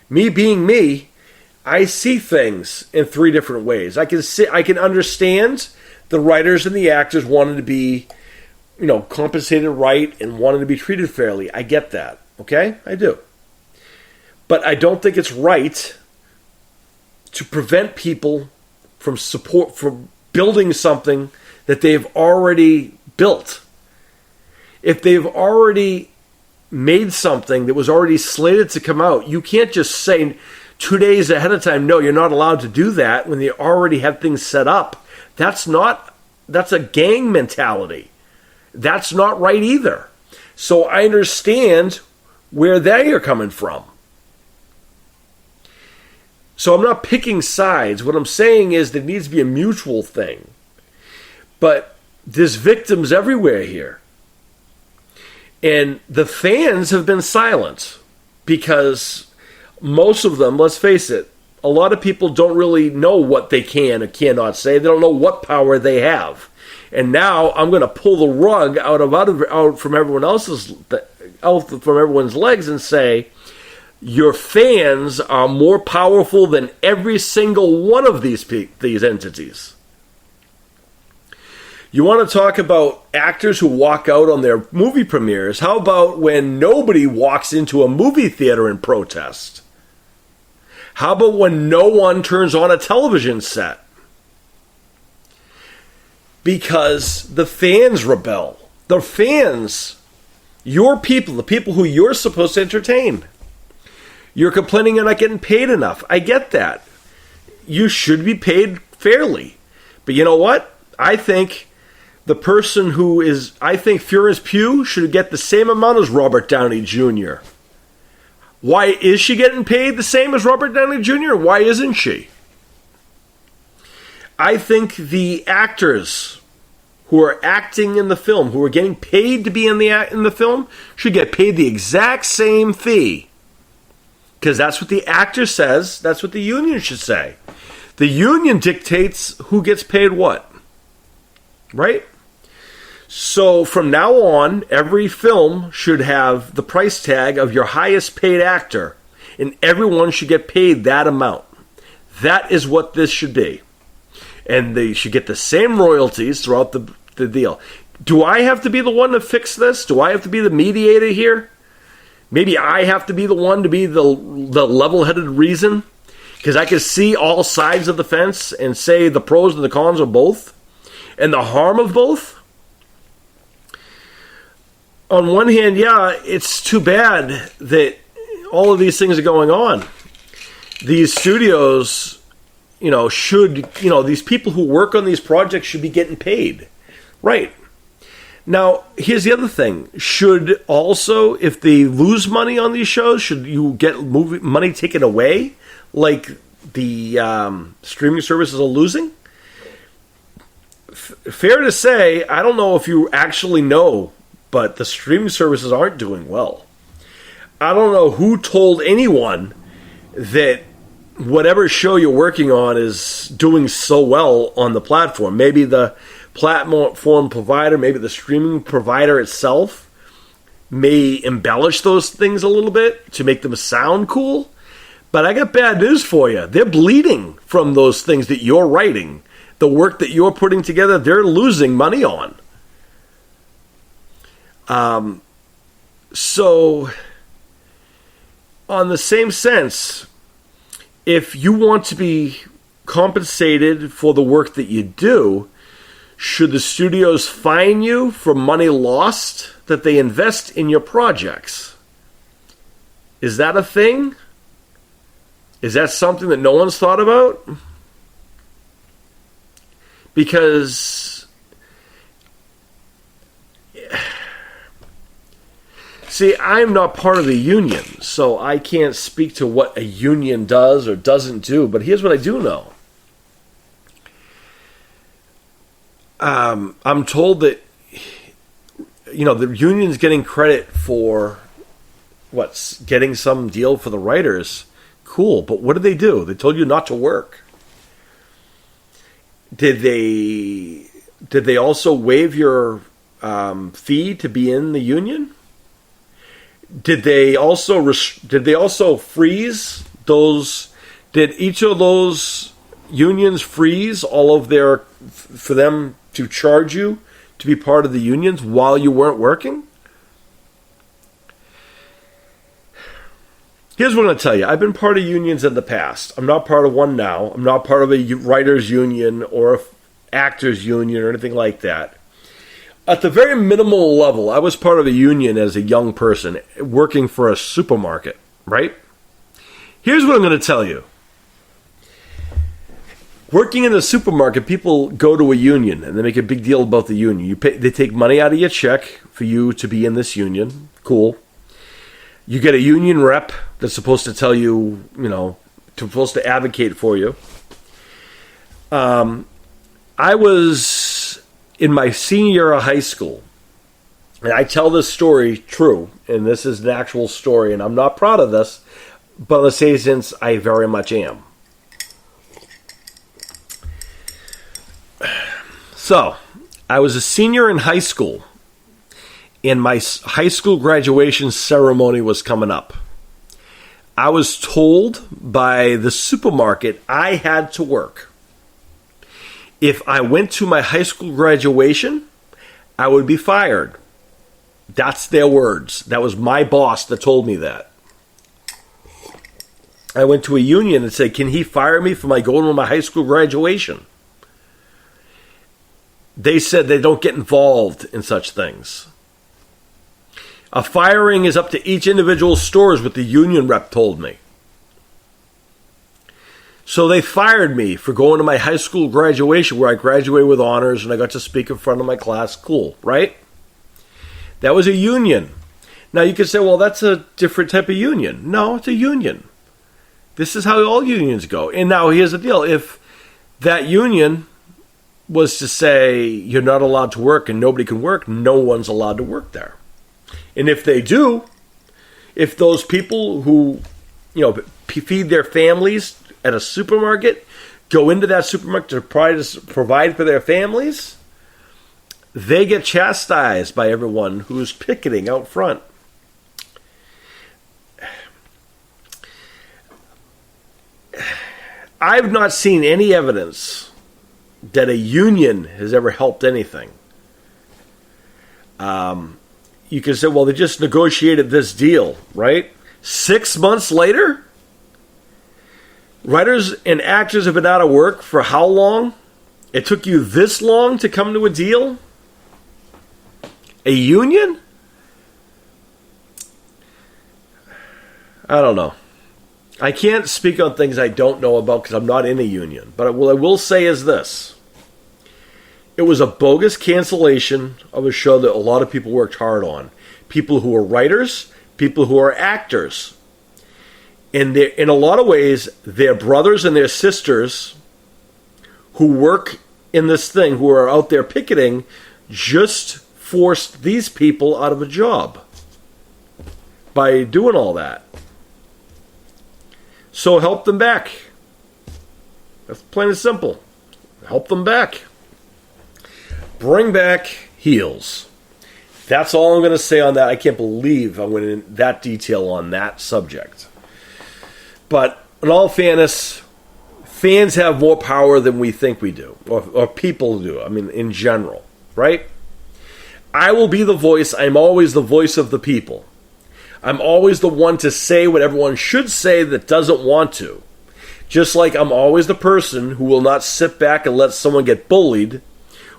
Speaker 1: Me being me, I see things in three different ways. I can understand the writers and the actors wanting to be, compensated right and wanting to be treated fairly. I get that. Okay? I do. But I don't think it's right to prevent people from building something that they've already built. If they've already made something that was already slated to come out, you can't just say 2 days ahead of time, no, you're not allowed to do that when they already have things set up. That's a gang mentality. That's not right either. So I understand where they are coming from. So I'm not picking sides. What I'm saying is there needs to be a mutual thing. But there's victims everywhere here. And the fans have been silent because most of them, let's face it, a lot of people don't really know what they can or cannot say. They don't know what power they have. And now I'm going to pull the rug out from everyone's legs and say, your fans are more powerful than every single one of these entities. You want to talk about actors who walk out on their movie premieres? How about when nobody walks into a movie theater in protest? How about when no one turns on a television set? Because the fans rebel. The fans, your people, the people who you're supposed to entertain. You're complaining you're not getting paid enough. I get that. You should be paid fairly. But you know what? I think Florence Pugh should get the same amount as Robert Downey Jr. Why is she getting paid the same as Robert Downey Jr.? Why isn't she? I think the actors who are acting in the film, who are getting paid to be in the film, should get paid the exact same fee. Because that's what the actor says. That's what the union should say. The union dictates who gets paid what. Right? So from now on, every film should have the price tag of your highest paid actor. And everyone should get paid that amount. That is what this should be. And they should get the same royalties throughout the deal. Do I have to be the one to fix this? Do I have to be the mediator here? Maybe I have to be the one to be the level-headed reason? Because I can see all sides of the fence and say the pros and the cons of both. And the harm of both. On one hand, yeah, it's too bad that all of these things are going on. These studios, these people who work on these projects should be getting paid. Right. Now, here's the other thing. Should also, if they lose money on these shows, should you get money taken away like the streaming services are losing? Fair to say, I don't know if you actually know, but the streaming services aren't doing well. I don't know who told anyone that whatever show you're working on is doing so well on the platform. Maybe the platform provider, maybe the streaming provider itself may embellish those things a little bit to make them sound cool. But I got bad news for you. They're bleeding from those things that you're writing. The work that you're putting together, they're losing money on. So, on the same sense, if you want to be compensated for the work that you do, should the studios fine you for money lost that they invest in your projects? Is that a thing? Is that something that no one's thought about? Because, see, I'm not part of the union, so I can't speak to what a union does or doesn't do, but here's what I do know. I'm told that, the union's getting credit for getting some deal for the writers. Cool, but what did they do? They told you not to work. Did they also waive your fee to be in the union? Did they also freeze those? Did each of those unions freeze all of their for them to charge you to be part of the unions while you weren't working? Here's what I'm going to tell you. I've been part of unions in the past. I'm not part of one now. I'm not part of a writers union or a actors union or anything like that. At the very minimal level, I was part of a union as a young person working for a supermarket, right? Here's what I'm going to tell you. Working in a supermarket, people go to a union and they make a big deal about the union. They take money out of your check for you to be in this union. Cool. You get a union rep that's supposed to tell you, supposed to advocate for you. I was in my senior year of high school, and I tell this story true, and this is an actual story, and I'm not proud of this, but let's say since I very much am. So, I was a senior in high school, and my high school graduation ceremony was coming up. I was told by the supermarket I had to work. If I went to my high school graduation, I would be fired. That's their words. That was my boss that told me that. I went to a union and said, can he fire me for my going to my high school graduation? They said they don't get involved in such things. A firing is up to each individual store, is what the union rep told me. So they fired me for going to my high school graduation where I graduated with honors and I got to speak in front of my class. Cool, right? That was a union. Now you could say, well, that's a different type of union. No, it's a union. This is how all unions go. And now here's the deal. If that union was to say you're not allowed to work and nobody can work, no one's allowed to work there. And if they do, if those people who, feed their families at a supermarket go into that supermarket to provide for their families, they get chastised by everyone who's picketing out front. I've not seen any evidence that a union has ever helped anything. You can say, well, they just negotiated this deal, right? 6 months later? Writers and actors have been out of work for how long? It took you this long to come to a deal? A union? I don't know. I can't speak on things I don't know about because I'm not in a union. But what I will say is this. It was a bogus cancellation of a show that a lot of people worked hard on. People who are writers, people who are actors. And in a lot of ways, their brothers and their sisters who work in this thing, who are out there picketing, just forced these people out of a job by doing all that. So help them back. That's plain and simple. Help them back. Bring back heels. That's all I'm going to say on that. I can't believe I went in that detail on that subject. But in all fairness, fans have more power than we think we do, or people do, in general, right? I will be the voice. I'm always the voice of the people. I'm always the one to say what everyone should say that doesn't want to. Just like I'm always the person who will not sit back and let someone get bullied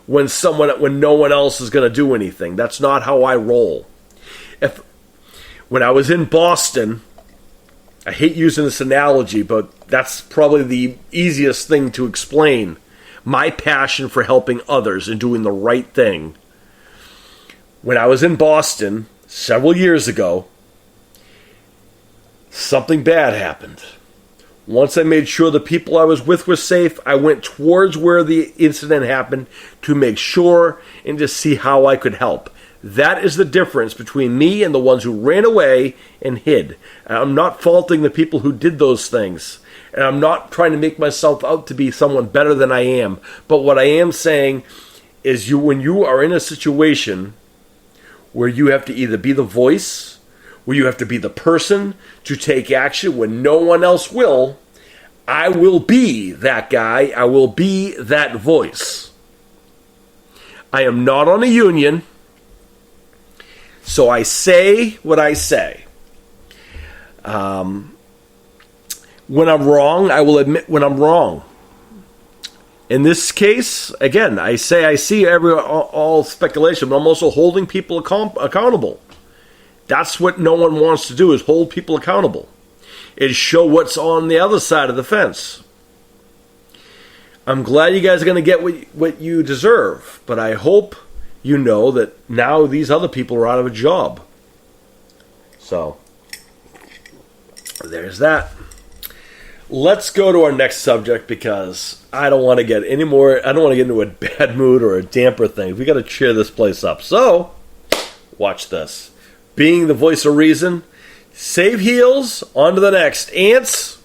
Speaker 1: when no one else is going to do anything. That's not how I roll. When I was in Boston, I hate using this analogy, but that's probably the easiest thing to explain my passion for helping others and doing the right thing. When I was in Boston several years ago, something bad happened. Once I made sure the people I was with were safe, I went towards where the incident happened to make sure and to see how I could help. That is the difference between me and the ones who ran away and hid. And I'm not faulting the people who did those things. And I'm not trying to make myself out to be someone better than I am. But what I am saying is when you are in a situation where you have to either be the voice, where you have to be the person to take action when no one else will, I will be that guy. I will be that voice. I am not on a union, so I say what I say. When I'm wrong, I will admit when I'm wrong. In this case, again, I see all speculation, but I'm also holding people accountable. That's what no one wants to do, is hold people accountable. Is show what's on the other side of the fence. I'm glad you guys are going to get what you deserve, but I hope you know that now these other people are out of a job. So, there's that. Let's go to our next subject, because I don't want to get into a bad mood or a damper thing. We got to cheer this place up. So, watch this. Being the voice of reason, save heels, on to the next. Ants.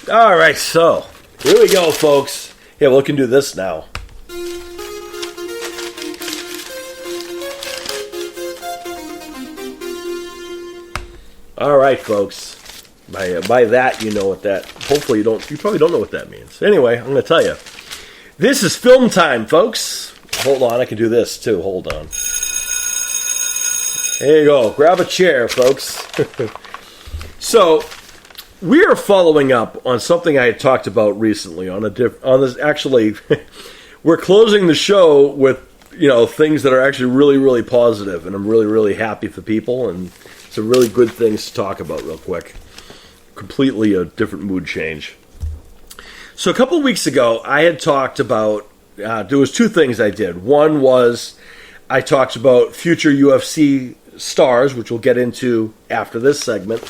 Speaker 1: All right, so here we go, folks. Yeah, we can do this now. All right, folks. By that, you know what that. Hopefully, you probably don't know what that means. Anyway, I'm going to tell you. This is film time, folks. Hold on, I can do this too. Hold on. There you go. Grab a chair, folks. So, we are following up on something I had talked about recently on this. Actually, we're closing the show with things that are actually really, really positive, and I'm really, really happy for people, and some really good things to talk about real quick. Completely a different mood change. So a couple of weeks ago, I had talked about there was two things I did. One was I talked about future UFC stars, which we'll get into after this segment.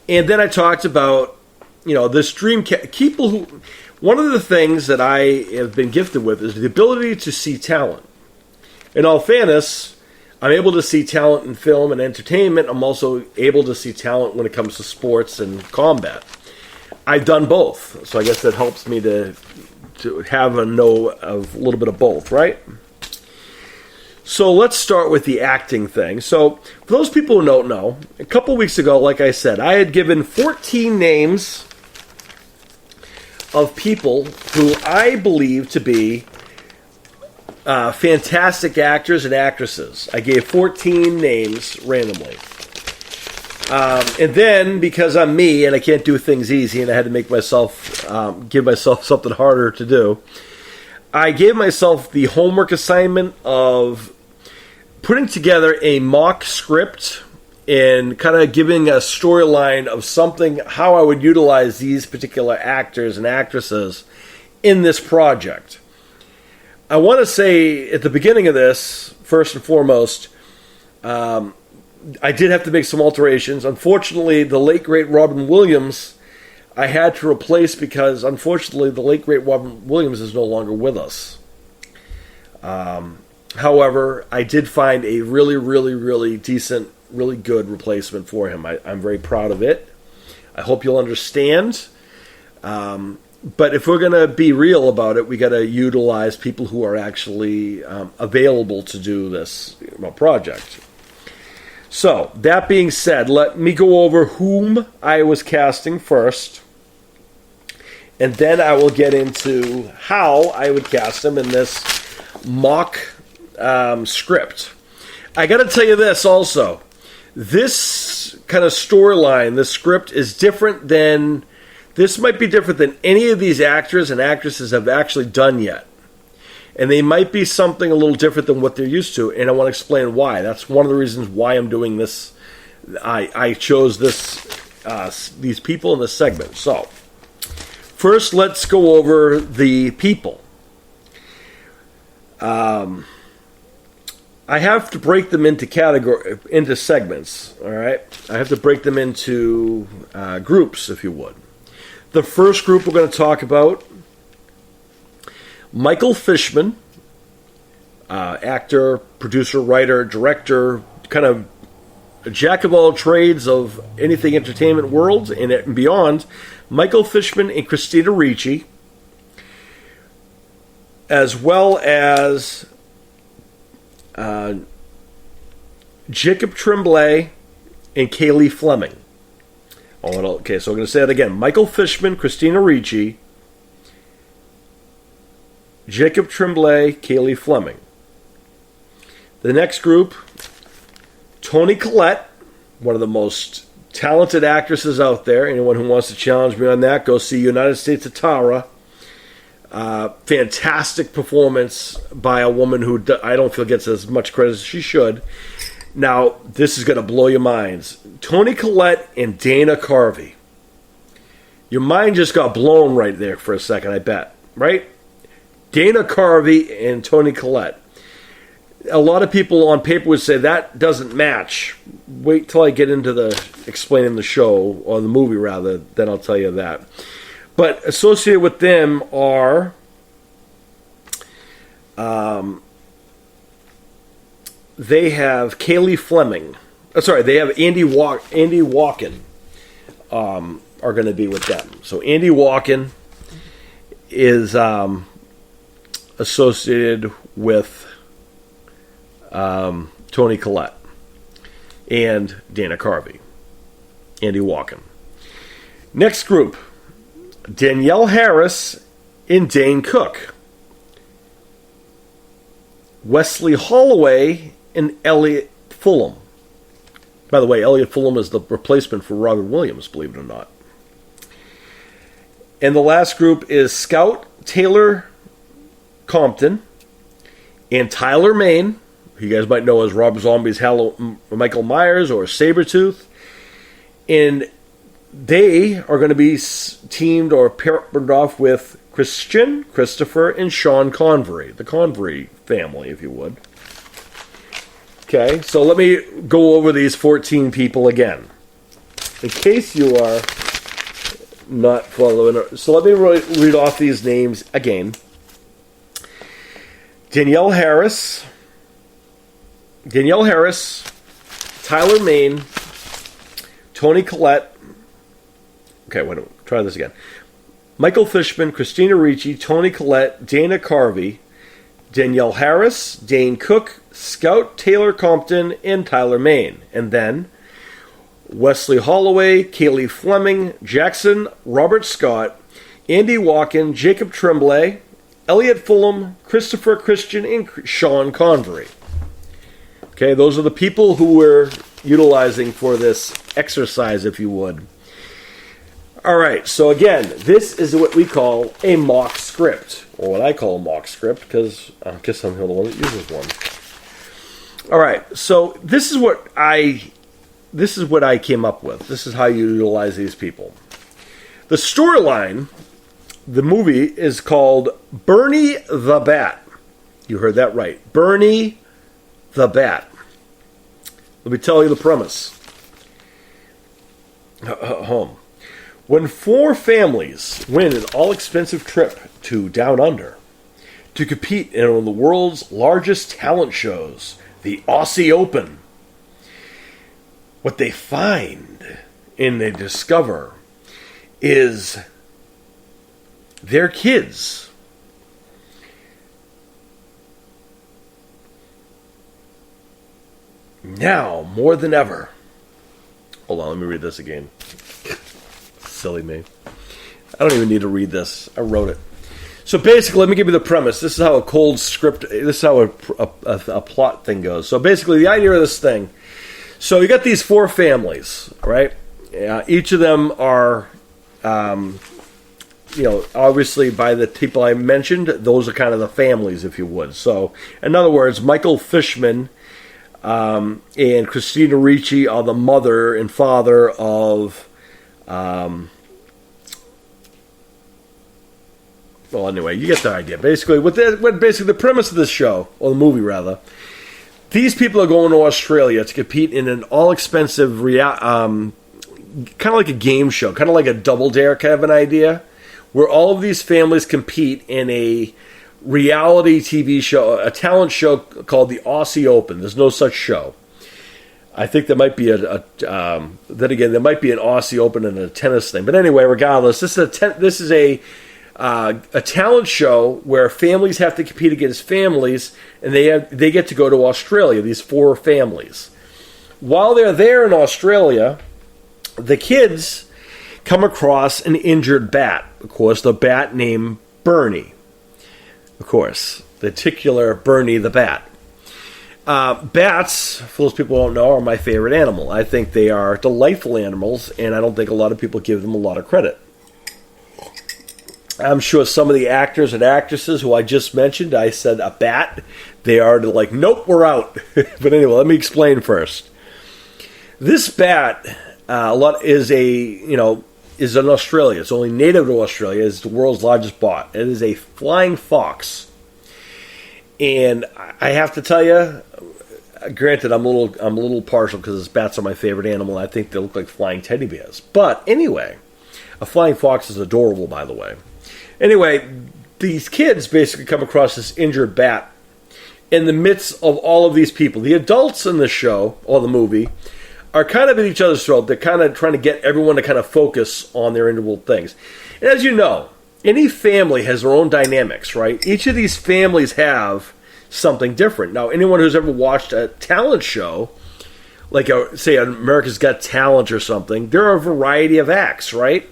Speaker 1: And then I talked about, this dream people who. One of the things that I have been gifted with is the ability to see talent. In all fairness, I'm able to see talent in film and entertainment. I'm also able to see talent when it comes to sports and combat. I've done both, so I guess that helps me to have a little bit of both, right? So let's start with the acting thing. So for those people who don't know, a couple weeks ago, like I said, I had given 14 names of people who I believe to be fantastic actors and actresses. I gave 14 names randomly. And then, because I'm me and I can't do things easy and I had to give myself something harder to do, I gave myself the homework assignment of putting together a mock script and kind of giving a storyline of how I would utilize these particular actors and actresses in this project. I want to say at the beginning of this, first and foremost, I did have to make some alterations. Unfortunately, the late, great Robin Williams, I had to replace because, unfortunately, the late, great Robin Williams is no longer with us. However, I did find a really, really, really decent, really good replacement for him. I'm very proud of it. I hope you'll understand. But if we're going to be real about it, we got to utilize people who are actually available to do this project. So, that being said, let me go over whom I was casting first. And then I will get into how I would cast them in this mock script. I got to tell you this also. This kind of storyline, this script is different than... This might be different than any of these actors and actresses have actually done yet. And they might be something a little different than what they're used to, and I want to explain why. That's one of the reasons why I'm doing this. I chose these people in this segment. So, first let's go over the people. I have to break them into segments, all right? I have to break them into groups, if you would. The first group we're going to talk about, Michael Fishman, actor, producer, writer, director, kind of a jack of all trades of anything entertainment world and beyond. Michael Fishman and Christina Ricci, as well as Jacob Tremblay, and Kaylee Fleming. Okay, so I'm going to say it again. Michael Fishman, Christina Ricci, Jacob Tremblay, Kaylee Fleming. The next group, Toni Collette, one of the most talented actresses out there. Anyone who wants to challenge me on that, go see United States of Tara. Fantastic performance by a woman who I don't feel gets as much credit as she should. Now, this is going to blow your minds. Toni Collette and Dana Carvey. Your mind just got blown right there for a second, I bet. Right? Dana Carvey and Toni Collette. A lot of people on paper would say that doesn't match. Wait till I get into the explaining the show, or the movie rather, then I'll tell you that. But associated with them are they have Kaylee Fleming. They have Andy Walken are going to be with them. So Andy Walken is associated with Toni Collette and Dana Carvey. Andy Walken. Next group, Danielle Harris and Dane Cook. Wesley Holloway and Elliot Fulham. By the way, Elliot Fulham is the replacement for Robin Williams, believe it or not. And the last group is Scout Taylor Compton and Tyler Mane, who you guys might know as Rob Zombie's Michael Myers or Sabretooth. And they are going to be teamed or paired off with Christian, Christopher, and Sean Convery, the Convery family, if you would. Okay, so let me go over these 14 people again, in case you are not following. So let me read off these names again. Danielle Harris, Tyler Mane, Toni Collette. Okay, try this again. Michael Fishman, Christina Ricci, Toni Collette, Dana Carvey, Danielle Harris, Dane Cook, Scout Taylor Compton, and Tyler Mane. And then Wesley Holloway, Kaylee Fleming, Jackson Robert Scott, Andy Walken, Jacob Tremblay, Elliot Fulham, Christopher Christian, and Sean Convery. Okay, those are the people who we're utilizing for this exercise, if you would. All right, so again, this is what we call a mock script, or what I call a mock script, because I guess I'm the one that uses one. All right, so this is what I came up with. This is how you utilize these people. The storyline, the movie is called Bernie the Bat. You heard that right, Bernie the Bat. Let me tell you the premise. Home. When four families win an all-expensive trip to Down Under to compete in one of the world's largest talent shows, the Aussie Open, what they find and they discover is their kids now more than ever. Hold on, let me read this again. Silly me. I don't even need to read this. I wrote it. So basically, let me give you the premise. This is how a cold script, this is how a plot thing goes. So basically, the idea of this thing, so you got these four families, right? Each of them are, obviously by the people I mentioned, those are kind of the families, if you would. So, in other words, Michael Fishman and Christina Ricci are the mother and father of well, anyway, you get the idea. Basically, basically the premise of this show, or the movie rather, these people are going to Australia to compete in an all-expensive, kind of like a game show, kind of like a Double Dare kind of an idea, where all of these families compete in a reality TV show, a talent show called the Aussie Open. There's no such show. I think there might be then again, there might be an Aussie Open and a tennis thing. But anyway, regardless, this is a talent show where families have to compete against families, and they get to go to Australia. These four families, while they're there in Australia, the kids come across an injured bat. Of course, the bat named Bernie. Of course, the titular Bernie the bat. Bats, for those people who don't know, are my favorite animal. I think they are delightful animals, and I don't think a lot of people give them a lot of credit. I'm sure some of the actors and actresses who I just mentioned, I said a bat, they are like, nope, we're out. But anyway, let me explain first. This bat, is in Australia. It's only native to Australia. It's the world's largest bat. It is a flying fox. And I have to tell you, granted, I'm a little partial because bats are my favorite animal. I think they look like flying teddy bears. But anyway, a flying fox is adorable, by the way. Anyway, these kids basically come across this injured bat in the midst of all of these people. The adults in the show, or the movie, are kind of at each other's throat. They're kind of trying to get everyone to kind of focus on their individual things. And as you know, any family has their own dynamics, right? Each of these families have something different. Now, anyone who's ever watched a talent show, like, say, America's Got Talent or something, there are a variety of acts, right?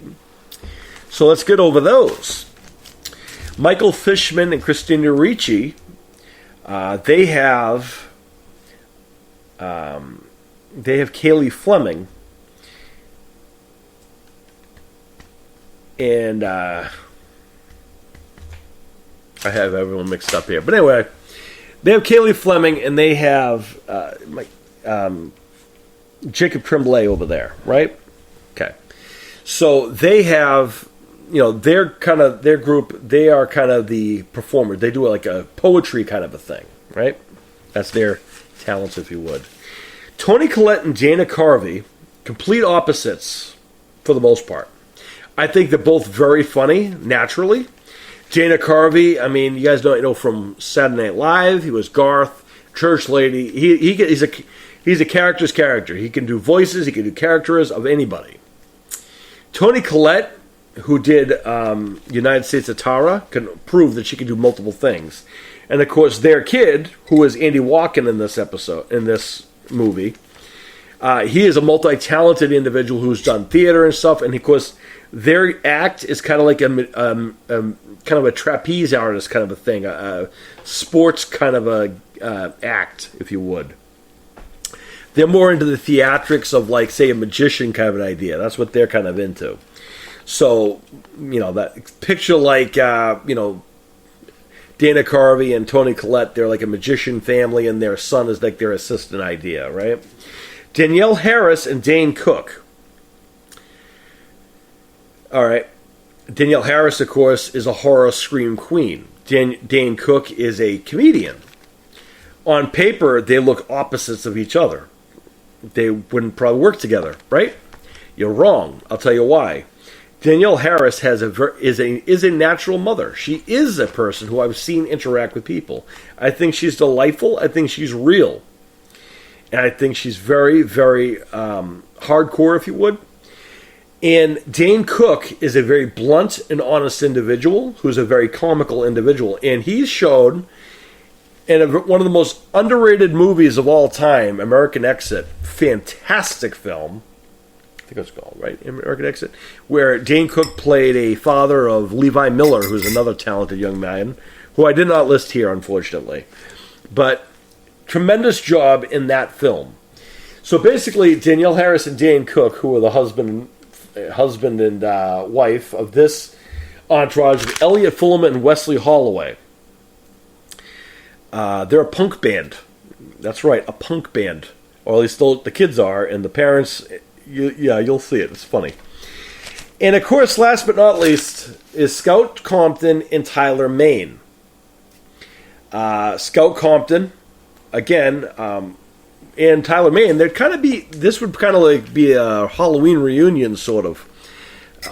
Speaker 1: So let's get over those. Michael Fishman and Christina Ricci, they have Kaylee Fleming, and I have everyone mixed up here. But anyway, they have Kaylee Fleming, and they have Jacob Tremblay over there, right? Okay. So they have, their group, they are kind of the performers. They do like a poetry kind of a thing, right? That's their talents, if you would. Toni Collette and Dana Carvey, complete opposites for the most part. I think they're both very funny, naturally. Dana Carvey, I mean, you guys know from Saturday Night Live. He was Garth, Church Lady. He's a character's character. He can do voices. He can do characters of anybody. Toni Collette, who did United States of Tara, can prove that she can do multiple things. And, of course, their kid, who is Andy Walken in this movie, he is a multi-talented individual who's done theater and stuff. And, of course, their act is kind of like a trapeze artist kind of a thing, a sports kind of a act, if you would. They're more into the theatrics of, like, say, a magician kind of an idea. That's what they're kind of into. So, that picture like, Dana Carvey and Toni Collette, they're like a magician family, and their son is like their assistant idea, right? Danielle Harris and Dane Cook. All right. Danielle Harris, of course, is a horror scream queen. Dane Cook is a comedian. On paper, they look opposites of each other. They wouldn't probably work together, right? You're wrong. I'll tell you why. Danielle Harris is a natural mother. She is a person who I've seen interact with people. I think she's delightful. I think she's real. And I think she's very, very hardcore, if you would. And Dane Cook is a very blunt and honest individual who's a very comical individual. And he's shown in one of the most underrated movies of all time, American Exit. Fantastic film. I think it's called, right? American Exit. Where Dane Cook played a father of Levi Miller, who's another talented young man, who I did not list here, unfortunately. But tremendous job in that film. So basically, Danielle Harris and Dane Cook, who are the husband and wife of this entourage of Elliot Fulham and Wesley Holloway. They're a punk band. That's right, a punk band. Or at least the kids are, and the parents, you'll see it. It's funny. And of course, last but not least, is Scout Compton and Tyler Mane. Scout Compton, again, and Tyler Mane, this would kind of like be a Halloween reunion, sort of.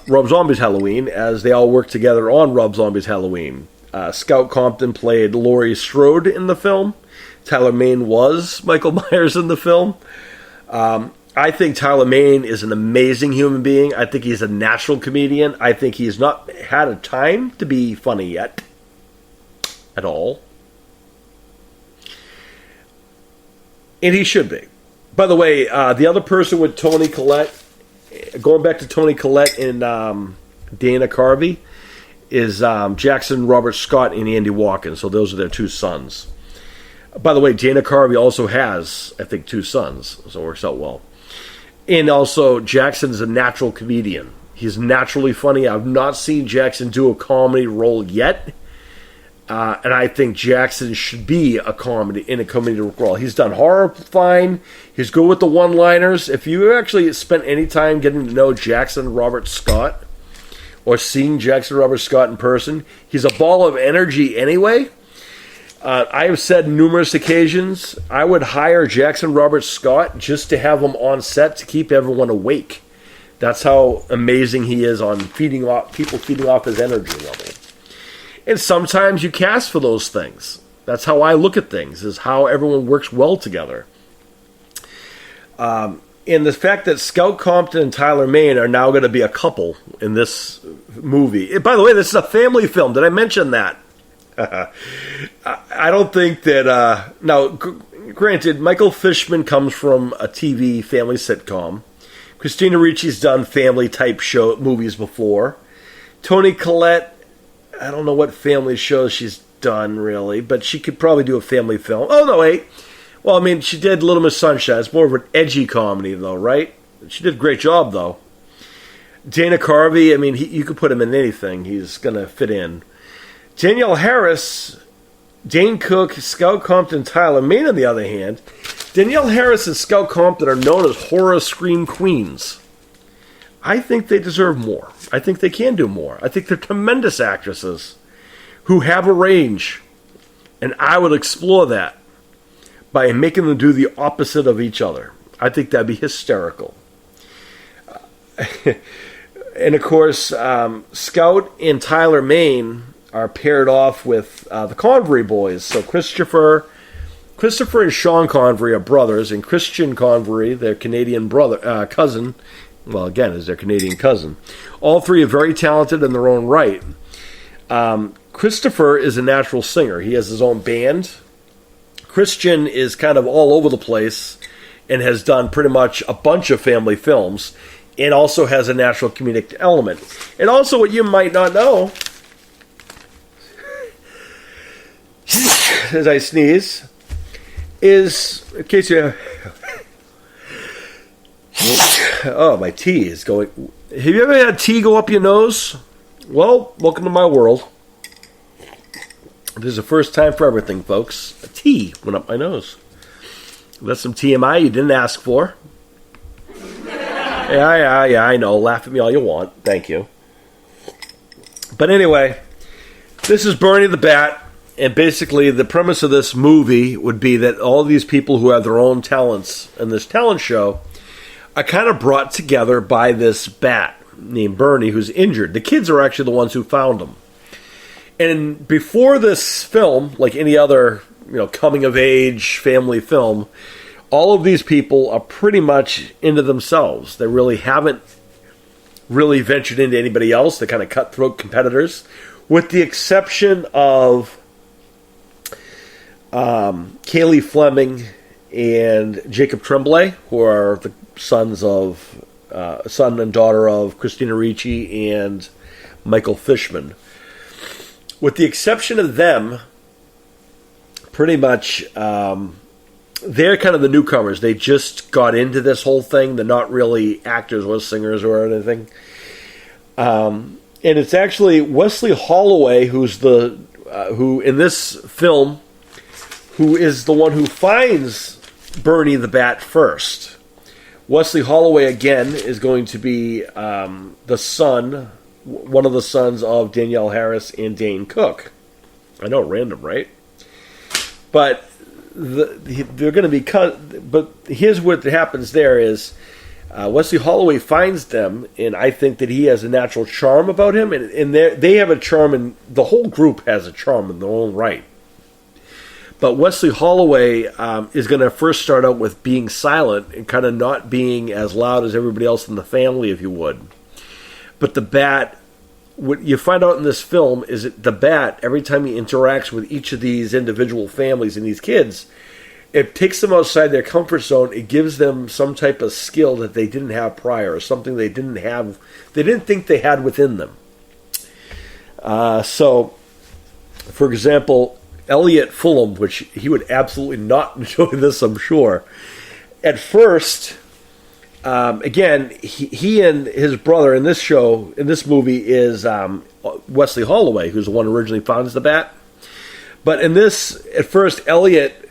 Speaker 1: Rob Zombie's Halloween, as they all work together on Rob Zombie's Halloween. Scout Compton played Laurie Strode in the film. Tyler Mane was Michael Myers in the film. I think Tyler Mane is an amazing human being. I think he's a natural comedian. I think he's not had a time to be funny yet. At all. And he should be. By the way, the other person with Tony Collette, going back to Tony Collette and Dana Carvey, is Jackson Robert Scott and Andy Watkins. So those are their two sons. By the way, Dana Carvey also has, I think, two sons, so it works out well. And also, Jackson's a natural comedian. He's naturally funny. I've not seen Jackson do a comedy role yet. And I think Jackson should be in a comedy role. He's done horror fine. He's good with the one-liners. If you actually spent any time getting to know Jackson Robert Scott or seeing Jackson Robert Scott in person, he's a ball of energy anyway. I have said numerous occasions, I would hire Jackson Robert Scott just to have him on set to keep everyone awake. That's how amazing he is on feeding off his energy level. And sometimes you cast for those things. That's how I look at things, is how everyone works well together. And the fact that Scout Compton and Tyler Mane are now going to be a couple in this movie. By the way, this is a family film. Did I mention that? I don't think that... now, granted, Michael Fishman comes from a TV family sitcom. Christina Ricci's done family-type movies before. Toni Collette, I don't know what family shows she's done, really, but she could probably do a family film. Oh, no, wait. Well, I mean, she did Little Miss Sunshine. It's more of an edgy comedy, though, right? She did a great job, though. Dana Carvey, I mean, you could put him in anything. He's going to fit in. Danielle Harris, Dane Cook, Scout Compton, Tyler Mane, on the other hand, Danielle Harris and Scout Compton are known as horror scream queens. I think they deserve more. I think they can do more. I think they're tremendous actresses who have a range, and I would explore that by making them do the opposite of each other. I think that'd be hysterical. And of course, Scout and Tyler Mane are paired off with the Convery boys. So Christopher and Sean Convery are brothers, and Christian Convery, their Canadian cousin, well, again, is their Canadian cousin. All three are very talented in their own right. Christopher is a natural singer. He has his own band. Christian is kind of all over the place and has done pretty much a bunch of family films, and also has a natural comedic element. And also, what you might not know, as I sneeze, is, in case you have... Oh, my tea is going... Have you ever had tea go up your nose? Well, welcome to my world. This is the first time for everything, folks. A tea went up my nose. That's some TMI you didn't ask for. Yeah, I know. Laugh at me all you want. Thank you. But anyway, this is Bernie the Bat, and basically the premise of this movie would be that all these people who have their own talents in this talent show are kind of brought together by this bat named Bernie who's injured. The kids are actually the ones who found him. And before this film, like any other, coming-of-age family film, all of these people are pretty much into themselves. They really haven't really ventured into anybody else. They're kind of cutthroat competitors, with the exception of Kaylee Fleming and Jacob Tremblay, who are the son and daughter of Christina Ricci and Michael Fishman. With the exception of them, pretty much they're kind of the newcomers. They just got into this whole thing. They're not really actors or singers or anything. And it's actually Wesley Holloway who in this film, who is the one who finds Bernie the Bat first. Wesley Holloway, again, is going to be one of the sons of Danielle Harris and Dane Cook. I know, random, right? But they're going to be cut. But here's what happens there is Wesley Holloway finds them, and I think that he has a natural charm about him, and they have a charm, and the whole group has a charm in their own right. But Wesley Holloway is going to first start out with being silent and kind of not being as loud as everybody else in the family, if you would. But the Bat, what you find out in this film is that the Bat, every time he interacts with each of these individual families and these kids, it takes them outside their comfort zone. It gives them some type of skill that they didn't have prior, or something they didn't think they had within them. So, for example, Elliot Fulham, which he would absolutely not enjoy this, I'm sure. At first, again, he and his brother in this movie is Wesley Holloway, who's the one who originally founds the bat. But in this, at first, Elliot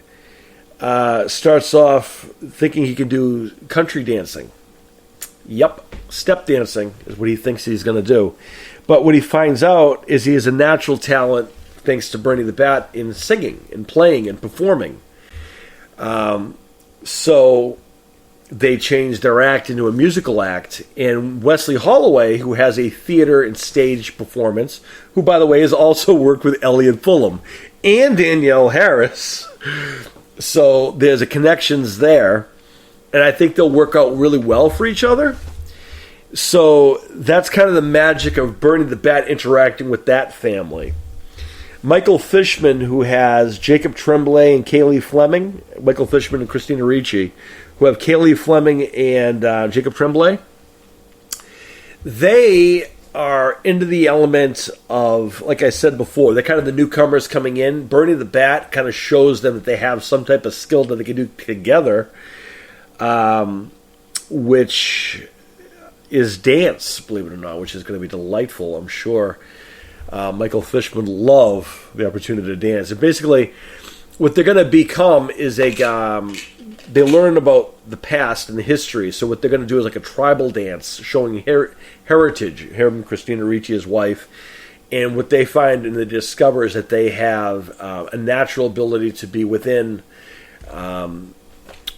Speaker 1: starts off thinking he can do country dancing. Yep, step dancing is what he thinks he's going to do. But what he finds out is he has a natural talent, thanks to Bernie the Bat, in singing and playing and performing. So they changed their act into a musical act. And Wesley Holloway, who has a theater and stage performance, who, by the way, has also worked with Elliot Fulham and Danielle Harris. So there's a connections there. And I think they'll work out really well for each other. So that's kind of the magic of Bernie the Bat interacting with that family. Michael Fishman, who has Jacob Tremblay and Kaylee Fleming, Michael Fishman and Christina Ricci, who have Kaylee Fleming and Jacob Tremblay, they are into the element of, like I said before, they're kind of the newcomers coming in. Bernie the Bat kind of shows them that they have some type of skill that they can do together, which is dance, believe it or not, which is going to be delightful, I'm sure. Michael Fish would love the opportunity to dance. And basically, what they're going to become is they learn about the past and the history. So what they're going to do is like a tribal dance showing heritage. Him, Christina Ricci, his wife. And what they find and they discover is that they have a natural ability to be within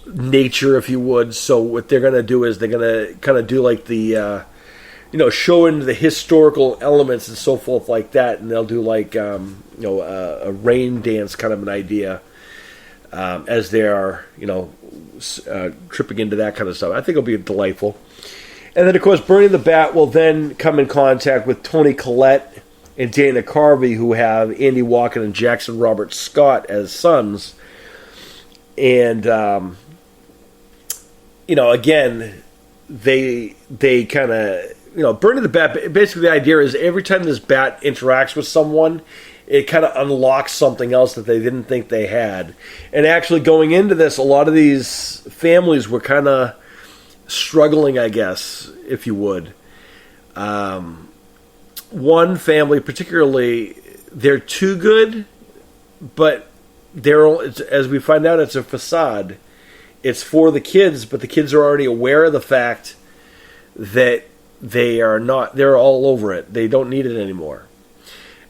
Speaker 1: nature, if you would. So what they're going to do is they're going to kind of do like the... showing the historical elements and so forth like that, and they'll do like a rain dance kind of an idea as they are tripping into that kind of stuff. I think it'll be delightful. And then of course Bernie the Bat will then come in contact with Tony Collette and Dana Carvey, who have Andy Walken and Jackson Robert Scott as sons, and again they kind of. Bernie the Bat, basically the idea is every time this bat interacts with someone, it kind of unlocks something else that they didn't think they had. And actually going into this, a lot of these families were kind of struggling, I guess, if you would. One family particularly, they're too good, but as we find out, it's a facade. It's for the kids, but the kids are already aware of the fact that they're all over it. They don't need it anymore.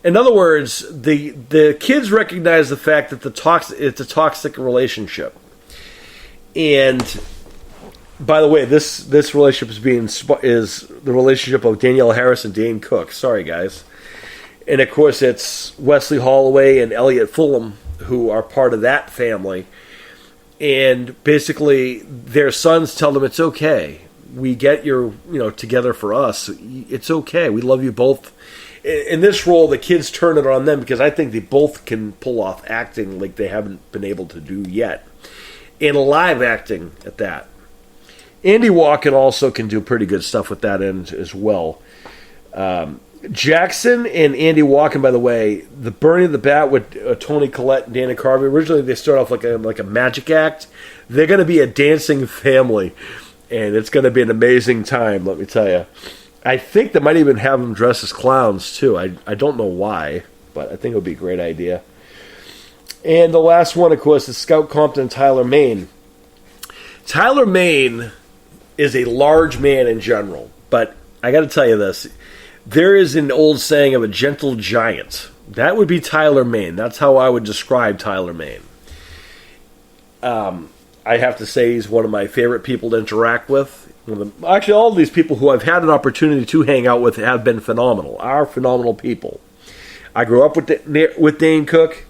Speaker 1: In other words, the kids recognize the fact that it's a toxic relationship. And by the way, this relationship is the relationship of Danielle Harris and Dane Cook. Sorry, guys. And of course, it's Wesley Holloway and Elliot Fulham who are part of that family. And basically, their sons tell them it's okay. We get your, together for us. It's okay. We love you both. In this role, the kids turn it on them because I think they both can pull off acting like they haven't been able to do yet. And live acting at that. Andy Walken also can do pretty good stuff with that end as well. Jackson and Andy Walken, by the way, the Bernie the Bat with Tony Collette and Dana Carvey, originally they start off like a magic act. They're going to be a dancing family. And it's going to be an amazing time, let me tell you. I think they might even have them dressed as clowns, too. I don't know why, but I think it would be a great idea. And the last one, of course, is Scout Compton and Tyler Mane. Tyler Mane is a large man in general, but I got to tell you this. There is an old saying of a gentle giant. That would be Tyler Mane. That's how I would describe Tyler Mane. I have to say he's one of my favorite people to interact with. Actually, all of these people who I've had an opportunity to hang out with have been phenomenal. Are phenomenal people. I grew up with Dane Cook.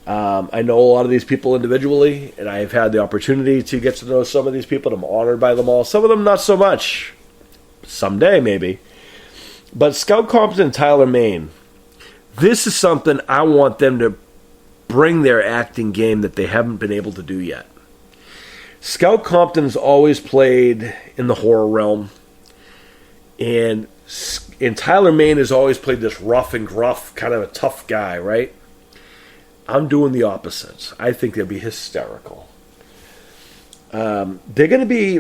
Speaker 1: I know a lot of these people individually, and I've had the opportunity to get to know some of these people, and I'm honored by them all. Some of them not so much. Someday, maybe. But Scout Compton and Tyler Mane, this is something I want them to bring their acting game that they haven't been able to do yet. Scout Compton's always played in the horror realm, and Tyler Mane has always played this rough and gruff, kind of a tough guy, right? I'm doing the opposite. I think they'll be hysterical. They're going to be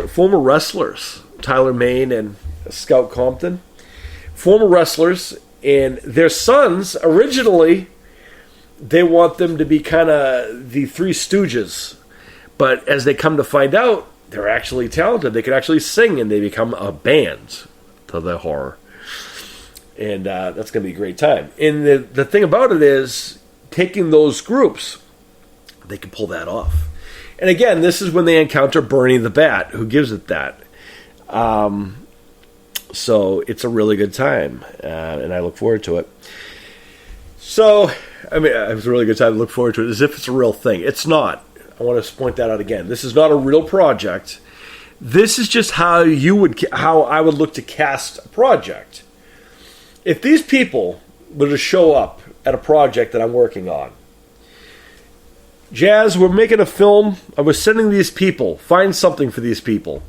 Speaker 1: former wrestlers, Tyler Mane and Scout Compton. Former wrestlers, and their sons, originally, they want them to be kind of the Three Stooges. But as they come to find out, they're actually talented. They can actually sing, and they become a band to the horror. And that's going to be a great time. And the thing about it is, taking those groups, they can pull that off. And again, this is when they encounter Bernie the Bat, who gives it that. So it's a really good time, and I look forward to it. So, I mean, it's a really good time to look forward to it as if it's a real thing. It's not. I want to point that out again. This is not a real project. This is just how I would look to cast a project. If these people were to show up at a project that I'm working on, Jazz, we're making a film. I was sending these people. Find something for these people.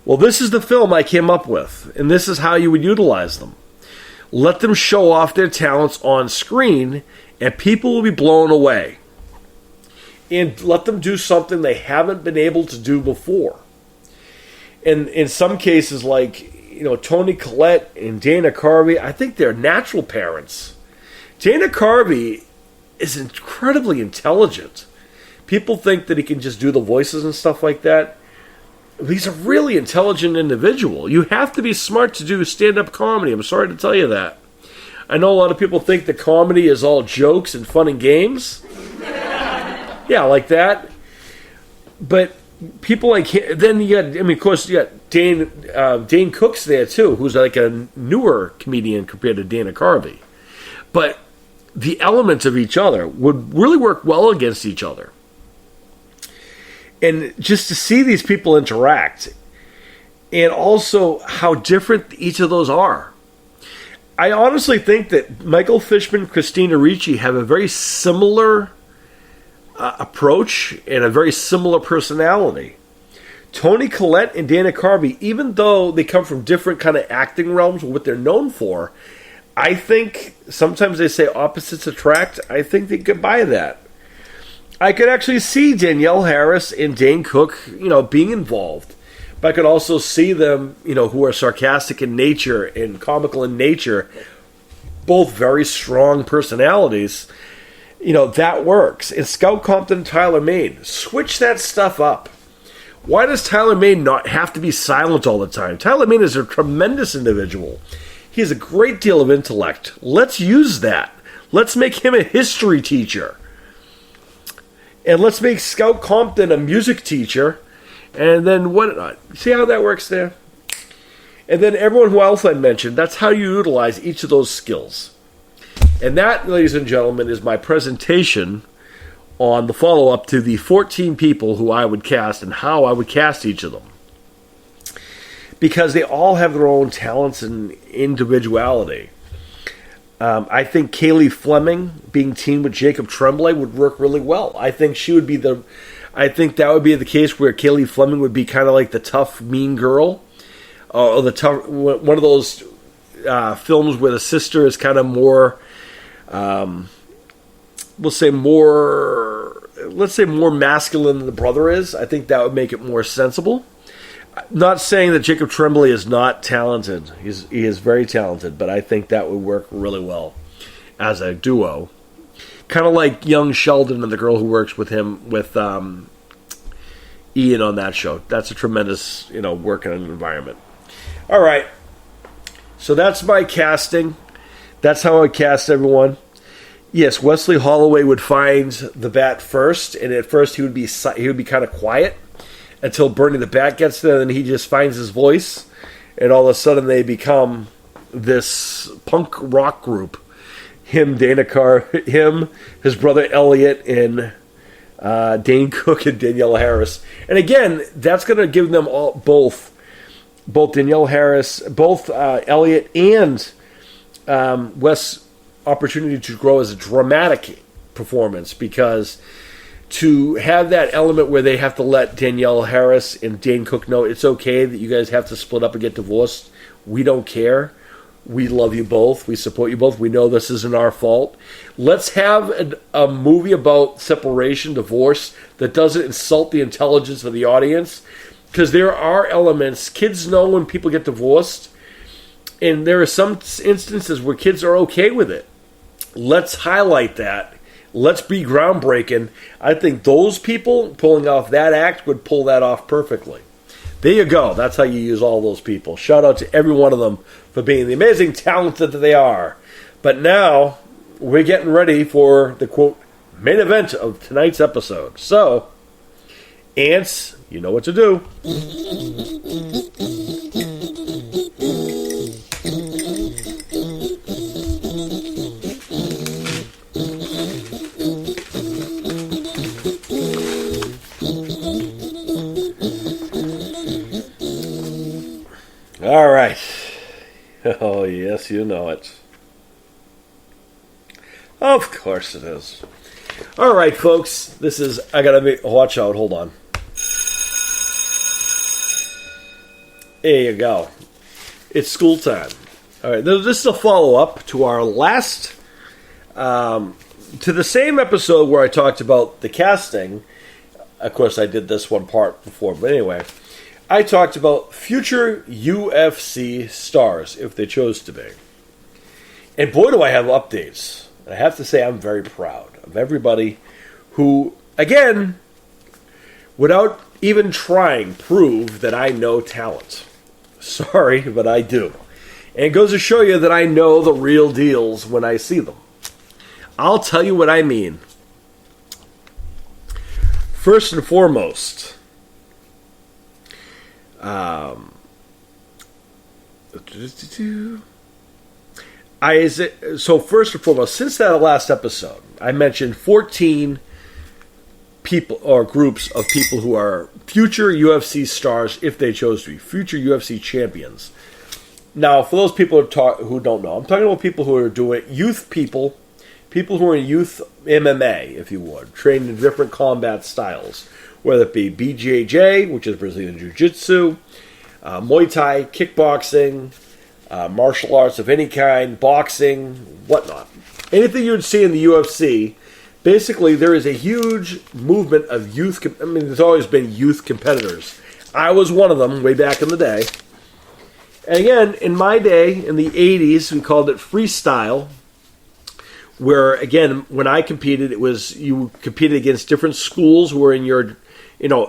Speaker 1: Well, this is the film I came up with, and this is how you would utilize them. Let them show off their talents on screen, and people will be blown away. And let them do something they haven't been able to do before. And in some cases, like, Tony Collette and Dana Carvey, I think they're natural parents. Dana Carvey is incredibly intelligent. People think that he can just do the voices and stuff like that. He's a really intelligent individual. You have to be smart to do stand-up comedy. I'm sorry to tell you that. I know a lot of people think that comedy is all jokes and fun and games. Yeah, like that. But people like him, then you got, of course, you got Dane Cook's there too, who's like a newer comedian compared to Dana Carvey. But the elements of each other would really work well against each other. And just to see these people interact, and also how different each of those are. I honestly think that Michael Fishman, Christina Ricci have a very similar approach and a very similar personality. Tony Collette and Dana Carvey, even though they come from different kind of acting realms, what they're known for, I think sometimes they say opposites attract. I think they could buy that. I could actually see Danielle Harris and Dane Cook, being involved. But I could also see them, who are sarcastic in nature and comical in nature, both very strong personalities. That works. And Scout Compton and Tyler Mane, switch that stuff up. Why does Tyler Mane not have to be silent all the time? Tyler Mane is a tremendous individual. He has a great deal of intellect. Let's use that. Let's make him a history teacher. And let's make Scout Compton a music teacher. And then see how that works there? And then everyone who else I mentioned, that's how you utilize each of those skills. And that, ladies and gentlemen, is my presentation on the follow-up to the 14 people who I would cast and how I would cast each of them. Because they all have their own talents and individuality. I think Kaylee Fleming being teamed with Jacob Tremblay would work really well. I think that would be the case where Kaylee Fleming would be kind of like the tough, mean girl. Or one of those films where the sister is kind of more, let's say more masculine than the brother is. I think that would make it more sensible. Not saying that Jacob Tremblay is not talented. He is very talented, but I think that would work really well as a duo. Kind of like young Sheldon and the girl who works with him with Ian on that show. That's a tremendous, working environment. All right. So that's my casting. That's how I cast everyone. Yes, Wesley Holloway would find the Bat first, and at first he would be kind of quiet until Bernie the Bat gets there, and then he just finds his voice, and all of a sudden they become this punk rock group. Him, his brother Elliot, and Dane Cook and Danielle Harris. And again, that's going to give them both Danielle Harris, both Elliot and Wes opportunity to grow as a dramatic performance, because to have that element where they have to let Danielle Harris and Dane Cook know it's okay that you guys have to split up and get divorced. We don't care. We love you both. We support you both. We know this isn't our fault. Let's have a movie about separation, divorce, that doesn't insult the intelligence of the audience. Because there are elements, kids know when people get divorced, and there are some instances where kids are okay with it. Let's highlight that. Let's be groundbreaking. I think those people pulling off that act would pull that off perfectly. There you go. That's how you use all those people. Shout out to every one of them for being the amazing talent that they are. But now, we're getting ready for the, quote, main event of tonight's episode. So, ants, you know what to do. All right. Oh, yes, you know it. Of course it is. All right, folks. This is... I gotta watch out. Hold on. There you go. It's school time. All right. This is a follow-up to our last... to the same episode where I talked about the casting. Of course, I did this one part before. But anyway... I talked about future UFC stars, if they chose to be. And boy, do I have updates. I have to say I'm very proud of everybody who, again, without even trying, prove that I know talent. Sorry, but I do. And it goes to show you that I know the real deals when I see them. I'll tell you what I mean. First and foremost... So first and foremost, since that last episode, I mentioned 14 people or groups of people who are future UFC stars if they chose to be future UFC champions. Now, for those people who don't know, I'm talking about people who are doing youth people who are in youth MMA, if you would, trained in different combat styles. Whether it be BJJ, which is Brazilian Jiu-Jitsu, Muay Thai, kickboxing, martial arts of any kind, boxing, whatnot. Anything you would see in the UFC, basically there is a huge movement of youth. I mean, there's always been youth competitors. I was one of them way back in the day. And again, in my day, in the 80s, we called it freestyle. Where, again, when I competed, it was you competed against different schools who were in your...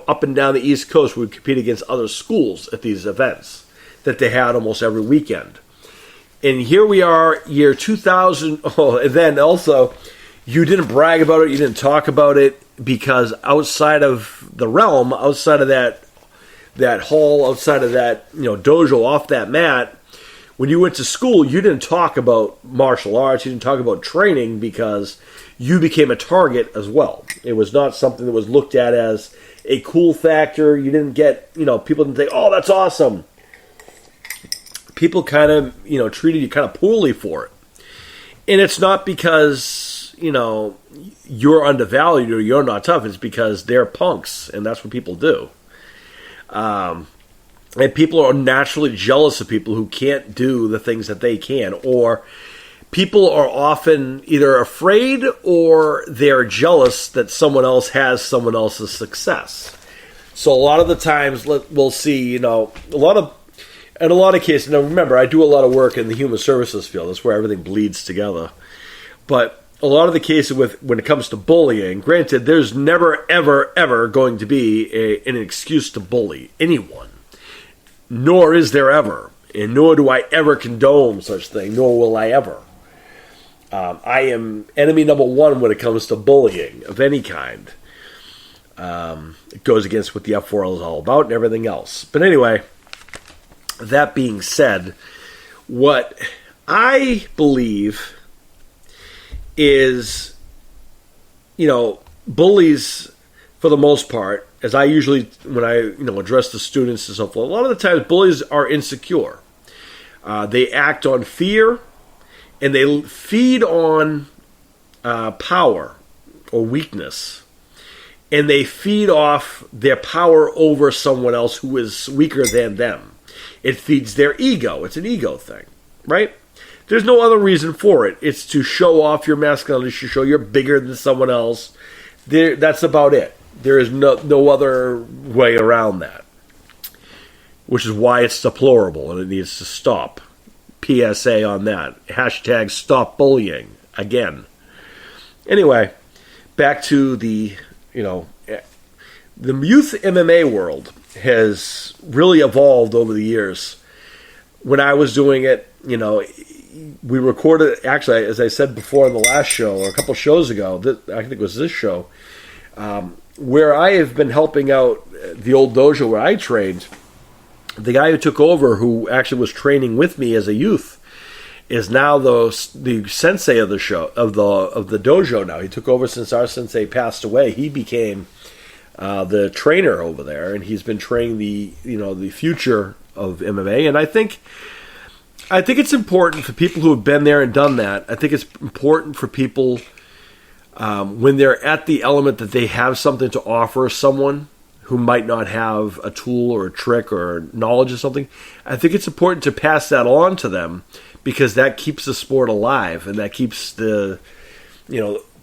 Speaker 1: up and down the East Coast, we would compete against other schools at these events that they had almost every weekend. And here we are, year 2000. Oh, and then also, you didn't brag about it, you didn't talk about it, because outside of the realm, outside of that hall, outside of that dojo, off that mat, when you went to school, you didn't talk about martial arts, you didn't talk about training, because you became a target as well. It was not something that was looked at as a cool factor. You didn't get, people didn't think, oh, that's awesome. People kind of, treated you kind of poorly for it. And it's not because, you're undervalued or you're not tough. It's because they're punks, and that's what people do. And people are naturally jealous of people who can't do the things that they can, or people are often either afraid or they're jealous that someone else has someone else's success. So a lot of the times we'll see, in a lot of cases, now remember, I do a lot of work in the human services field. That's where everything bleeds together. But a lot of the cases when it comes to bullying, granted, there's never, ever, ever going to be an excuse to bully anyone. Nor is there ever. And nor do I ever condone such thing, nor will I ever. I am enemy number one when it comes to bullying of any kind. It goes against what the F4L is all about and everything else. But anyway, that being said, what I believe is, bullies, for the most part, as I usually, when I address the students and so forth, a lot of the times bullies are insecure. They act on fear, and they feed on power or weakness, and they feed off their power over someone else who is weaker than them. It feeds their ego. It's an ego thing, right? There's no other reason for it. It's to show off your masculinity, to show you're bigger than someone else. That's about it. There is no other way around that, which is why it's deplorable and it needs to stop. PSA on that. Hashtag stop bullying. Again. Anyway, back to the youth MMA world has really evolved over the years. When I was doing it, we recorded, actually, as I said before in the last show, or a couple shows ago, I think it was this show, where I have been helping out the old dojo where I trained. The guy who took over, who actually was training with me as a youth, is now the sensei of the show of the dojo. Now he took over since our sensei passed away. He became the trainer over there, and he's been training the future of MMA. And I think it's important for people who have been there and done that. I think it's important for people when they're at the element that they have something to offer someone who might not have a tool or a trick or knowledge of something. I think it's important to pass that on to them, because that keeps the sport alive and that keeps for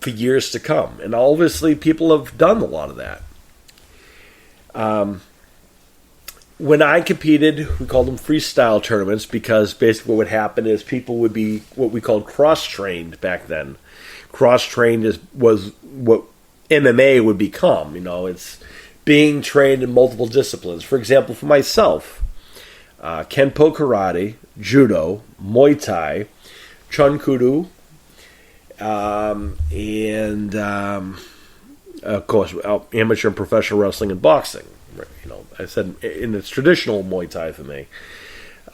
Speaker 1: years to come. And obviously people have done a lot of that. When I competed, we called them freestyle tournaments, because basically what would happen is people would be what we called cross-trained back then. Cross-trained was what MMA would become. It's being trained in multiple disciplines. For example, for myself, Kenpo Karate, Judo, Muay Thai, Chun Kudo, and of course, amateur and professional wrestling and boxing. I said in its traditional Muay Thai for me,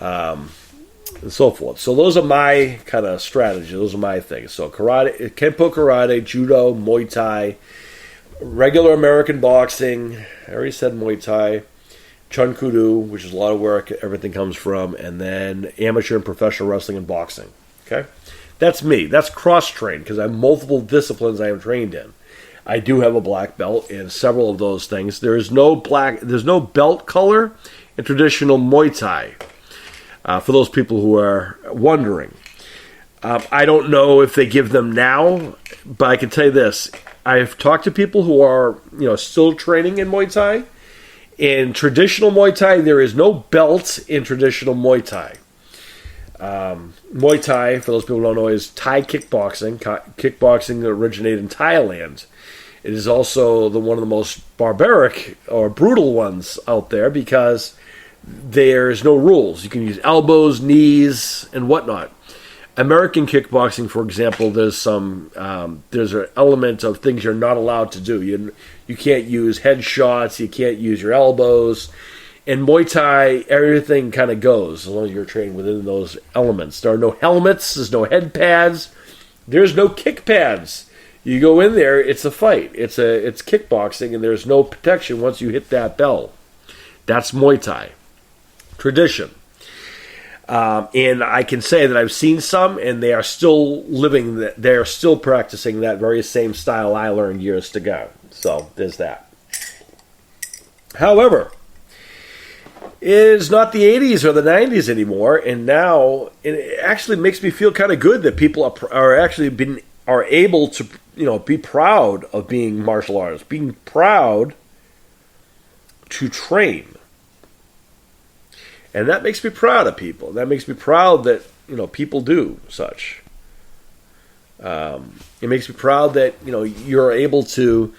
Speaker 1: and so forth. So those are my kind of strategies. Those are my things. So karate, Kenpo Karate, Judo, Muay Thai, regular American boxing. I already said Muay Thai. Chun Kudo, which is a lot of work, everything comes from, and then amateur and professional wrestling and boxing. Okay? That's me. That's cross-trained, because I have multiple disciplines I am trained in. I do have a black belt in several of those things. There's no belt color in traditional Muay Thai, for those people who are wondering. I don't know if they give them now, but I can tell you this. I've talked to people who are still training in Muay Thai. In traditional Muay Thai, there is no belt in traditional Muay Thai. Muay Thai, for those people who don't know, is Thai kickboxing. Kickboxing originated in Thailand. It is also one of the most barbaric or brutal ones out there, because there's no rules. You can use elbows, knees, and whatnot. American kickboxing, for example, there's an element of things you're not allowed to do. You can't use headshots. You can't use your elbows. In Muay Thai, everything kind of goes as long as you're trained within those elements. There are no helmets. There's no head pads. There's no kick pads. You go in there, it's a fight. It's kickboxing, and there's no protection once you hit that bell. That's Muay Thai tradition. And I can say that I've seen some, and they are still living that. They are still practicing that very same style I learned years ago. So there's that. However, it is not the 80s or the 90s anymore, and now it actually makes me feel kind of good that people are able to be proud of being martial artists, being proud to train. And that makes me proud of people. That makes me proud that, people do such. It makes me proud that, you're able to,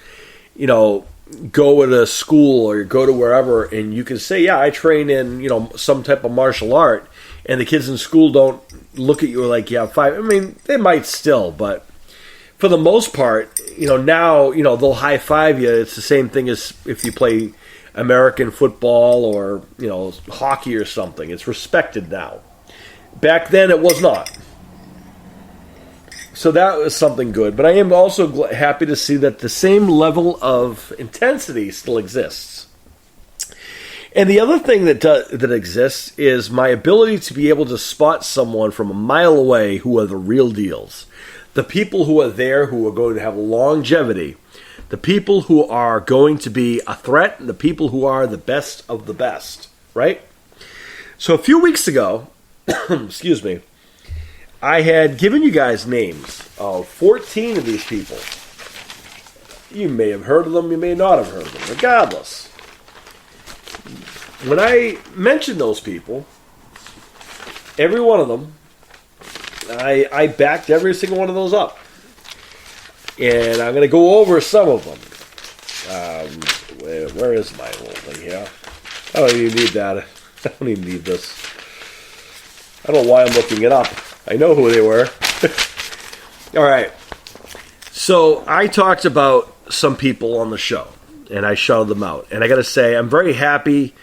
Speaker 1: go to a school or go to wherever and you can say, yeah, I train in, some type of martial art. And the kids in school don't look at you like you have five. I mean, they might still, but for the most part, now, they'll high five you. It's the same thing as if you play American football or, hockey or something. It's respected now. Back then, it was not. So that was something good. But I am also happy to see that the same level of intensity still exists. And the other thing that exists is my ability to be able to spot someone from a mile away who are the real deals. the people who are there who are going to have longevity, the people who are going to be a threat, and the people who are the best of the best, right? So a few weeks ago, excuse me, I had given you guys names of 14 of these people. You may have heard of them, you may not have heard of them. Regardless, when I mentioned those people, every one of them, I backed every single one of those up. And I'm going to go over some of them. Where is my little thing here? I don't even need that. I don't even need this. I don't know why I'm looking it up. I know who they were. All right. So I talked about some people on the show, and I shouted them out. And I got to say, I'm very happy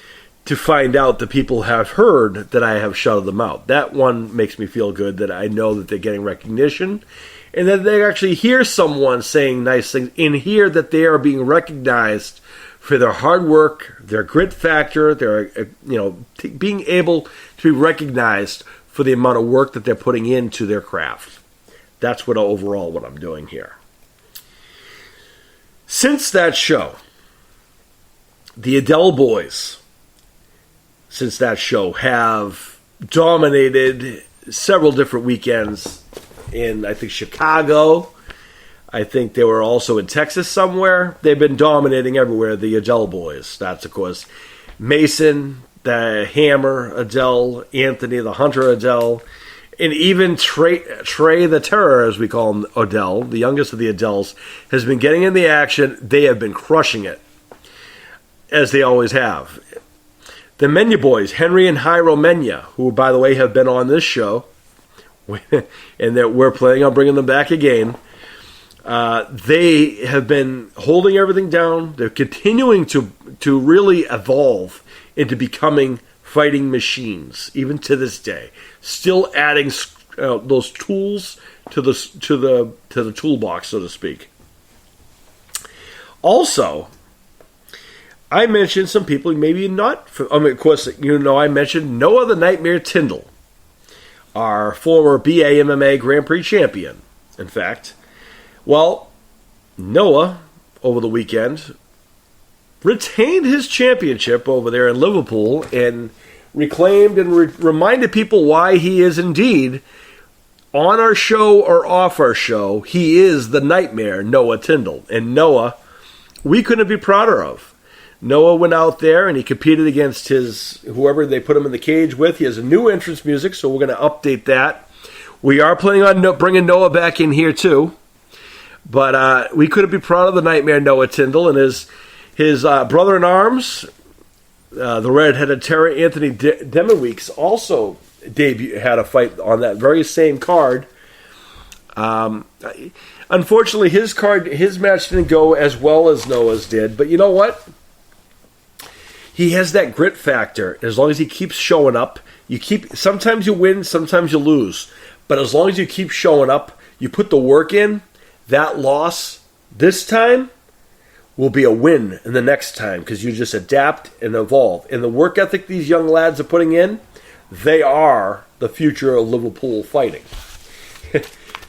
Speaker 1: to find out that people have heard that I have shouted them out. That one makes me feel good, that I know that they're getting recognition, and that they actually hear someone saying nice things, and hear that they are being recognized for their hard work, their grit factor, their being able to be recognized for the amount of work that they're putting into their craft. That's what I'm doing here. Since that show, the Adele boys, since that show, have dominated several different weekends in, I think, Chicago. I think they were also in Texas somewhere. They've been dominating everywhere, the Adele boys. That's, of course, Mason, the Hammer Adele, Anthony, the Hunter Adele, and even Trey the Terror, as we call him, Adele, the youngest of the Adeles, has been getting in the action. They have been crushing it, as they always have. The Menya boys, Henry and Jairo Menya, who, by the way, have been on this show, and that we're planning on bringing them back again. They have been holding everything down. They're continuing to really evolve into becoming fighting machines, even to this day. Still adding those tools to the toolbox, so to speak. Also, I mentioned some people maybe not. Of course, I mentioned Noah the Nightmare Tyndall, our former BA MMA Grand Prix champion. In fact, well, Noah over the weekend retained his championship over there in Liverpool and reclaimed and reminded people why he is indeed, on our show or off our show, he is the Nightmare, Noah Tyndall. And Noah, we couldn't be prouder of. Noah went out there and he competed against whoever they put him in the cage with. He has a new entrance music, so we're going to update that. We are planning on bringing Noah back in here too. But we couldn't be proud of the Nightmare, Noah Tyndall, and his brother-in-arms, the redheaded terror, Anthony Demiweeks, also had a fight on that very same card. Unfortunately, his match didn't go as well as Noah's did, but you know what? He has that grit factor. As long as he keeps showing up, sometimes you win, sometimes you lose. But as long as you keep showing up, you put the work in, that loss this time will be a win in the next time, because you just adapt and evolve. And the work ethic these young lads are putting in, they are the future of Liverpool fighting.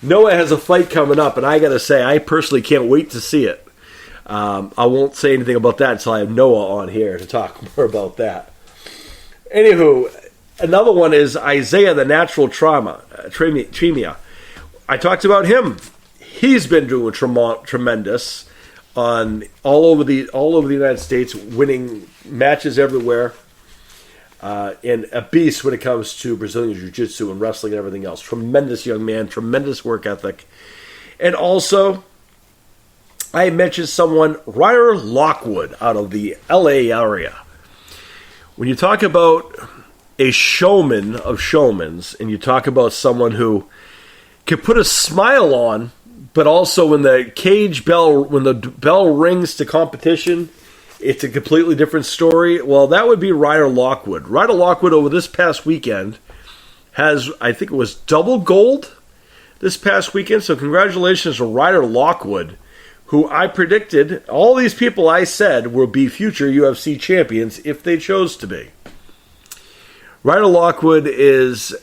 Speaker 1: Noah has a fight coming up, and I got to say, I personally can't wait to see it. I won't say anything about that until I have Noah on here to talk more about that. Anywho, another one is Isaiah the Natural Tremia. I talked about him. He's been doing tremendous on all over the United States, winning matches everywhere, and a beast when it comes to Brazilian Jiu-Jitsu and wrestling and everything else. Tremendous young man, tremendous work ethic. And also, I mentioned someone, Ryder Lockwood, out of the LA area. When you talk about a showman of showmans, and you talk about someone who can put a smile on, but also when the bell rings to competition, it's a completely different story. Well, that would be Ryder Lockwood. Ryder Lockwood over this past weekend has, I think it was double gold this past weekend. So congratulations to Ryder Lockwood, who I predicted, all these people I said will be future UFC champions if they chose to be. Ryder Lockwood is,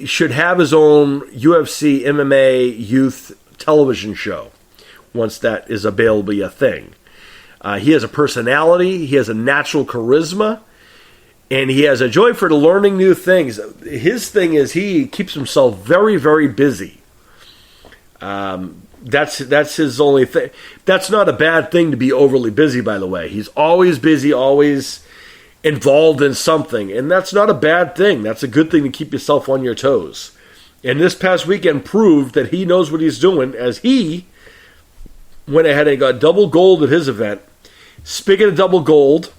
Speaker 1: should have his own UFC MMA youth television show once that is available a thing. He has a personality, he has a natural charisma, and he has a joy for learning new things. His thing is he keeps himself very, very busy. That's his only thing. That's not a bad thing to be overly busy, by the way. He's always busy, always involved in something, and that's not a bad thing. That's a good thing to keep yourself on your toes. And this past weekend proved that he knows what he's doing, as he went ahead and got double gold at his event. Speaking of double gold,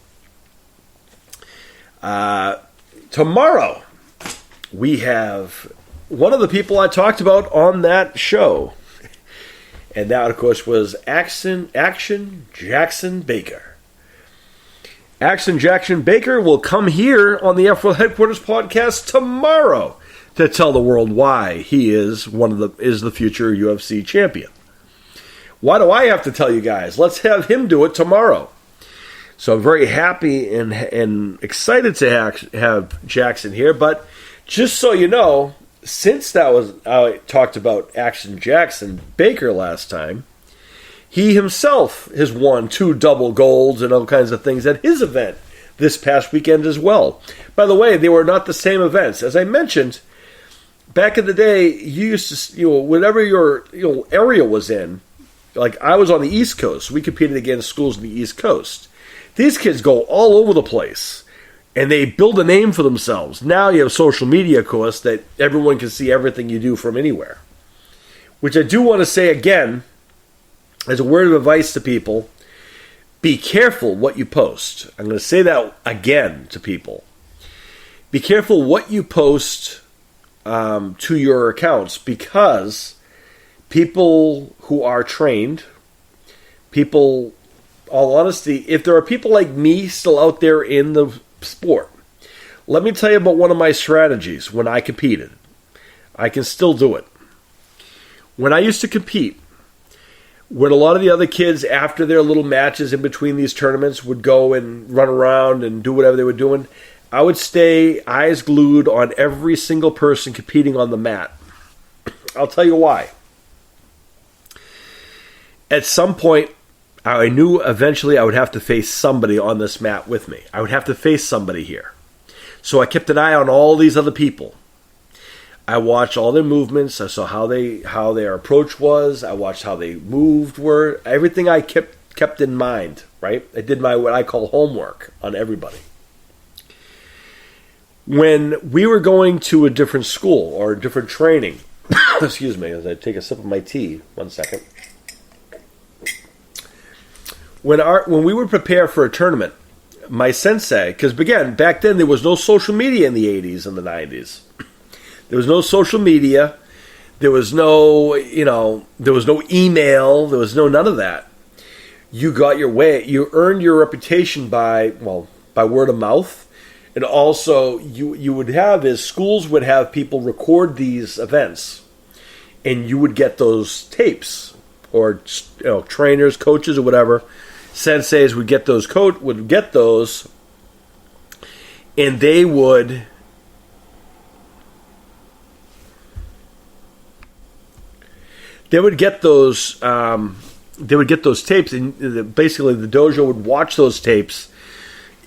Speaker 1: tomorrow we have one of the people I talked about on that show, and that, of course, was Action Jackson Baker. Action Jackson Baker will come here on the F4L Headquarters podcast tomorrow to tell the world why he is the future UFC champion. Why do I have to tell you guys? Let's have him do it tomorrow. So I'm very happy and excited to have Jackson here. But just so you know, since I talked about Action Jackson Baker last time, he himself has won 2 double golds and all kinds of things at his event this past weekend as well. By the way, they were not the same events. As I mentioned, back in the day, you used to, whatever your area was in, like I was on the East Coast, we competed against schools on the East Coast. These kids go all over the place, and they build a name for themselves. Now you have social media, of course, that everyone can see everything you do from anywhere. Which I do want to say again, as a word of advice to people, be careful what you post. I'm going to say that again to people. Be careful what you post to your accounts, because people who are trained, people, all honesty, if there are people like me still out there in the sport, let me tell you about one of my strategies when I competed. I can still do it. When I used to compete, when a lot of the other kids, after their little matches in between these tournaments, would go and run around and do whatever they were doing, I would stay eyes glued on every single person competing on the mat. I'll tell you why. At some point, I knew eventually I would have to face somebody on this mat with me. I would have to face somebody here. So I kept an eye on all these other people. I watched all their movements. I saw how their approach was. I watched how they moved. Everything I kept in mind, right? I did what I call homework on everybody. When we were going to a different school or a different training, excuse me, as I take a sip of my tea, 1 second. When we would prepare for a tournament, my sensei, because again, back then there was no social media in the 80s and the 90s. There was no social media. There was no, there was no email. There was none of that. You got your way. You earned your reputation by word of mouth. And also, you would have schools would have people record these events. And you would get those tapes. Or, trainers, coaches, or whatever. Senseis would get those. And they would get those. They would get those tapes, and basically the dojo would watch those tapes.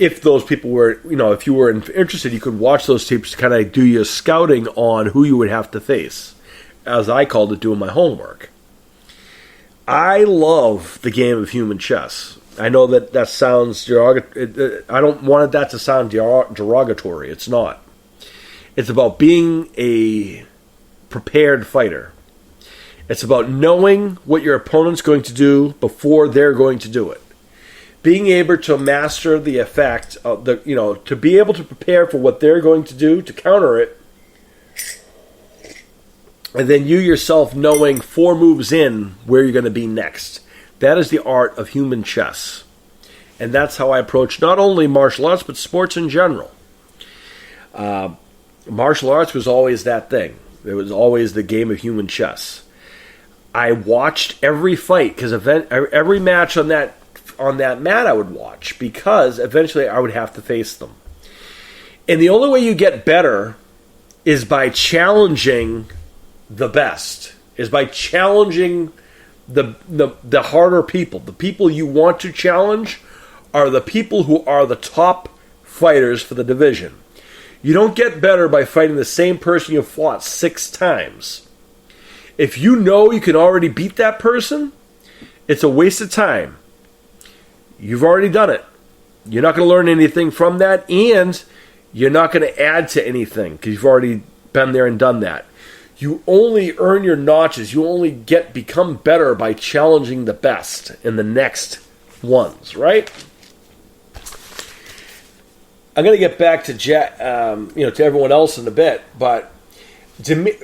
Speaker 1: If those people were, if you were interested, you could watch those tapes to kind of do your scouting on who you would have to face, as I called it, doing my homework. I love the game of human chess. I know that sounds derogatory. I don't want that to sound derogatory. It's not. It's about being a prepared fighter. It's about knowing what your opponent's going to do before they're going to do it. Being able to master the effect of to be able to prepare for what they're going to do, to counter it, and then you yourself knowing 4 moves in where you're going to be next. That is the art of human chess. And that's how I approach not only martial arts, but sports in general. Martial arts was always that thing. It was always the game of human chess. I watched every fight, because every match on that mat I would watch, because eventually I would have to face them. And the only way you get better is by challenging the best, is by challenging the harder people. The people you want to challenge are the people who are the top fighters for the division. You don't get better by fighting the same person you fought 6 times. If you know you can already beat that person, it's a waste of time. You've already done it. You're not going to learn anything from that, and you're not going to add to anything because you've already been there and done that. You only earn your notches. You only become better by challenging the best in the next ones, right? I'm going to get back to to everyone else in a bit, but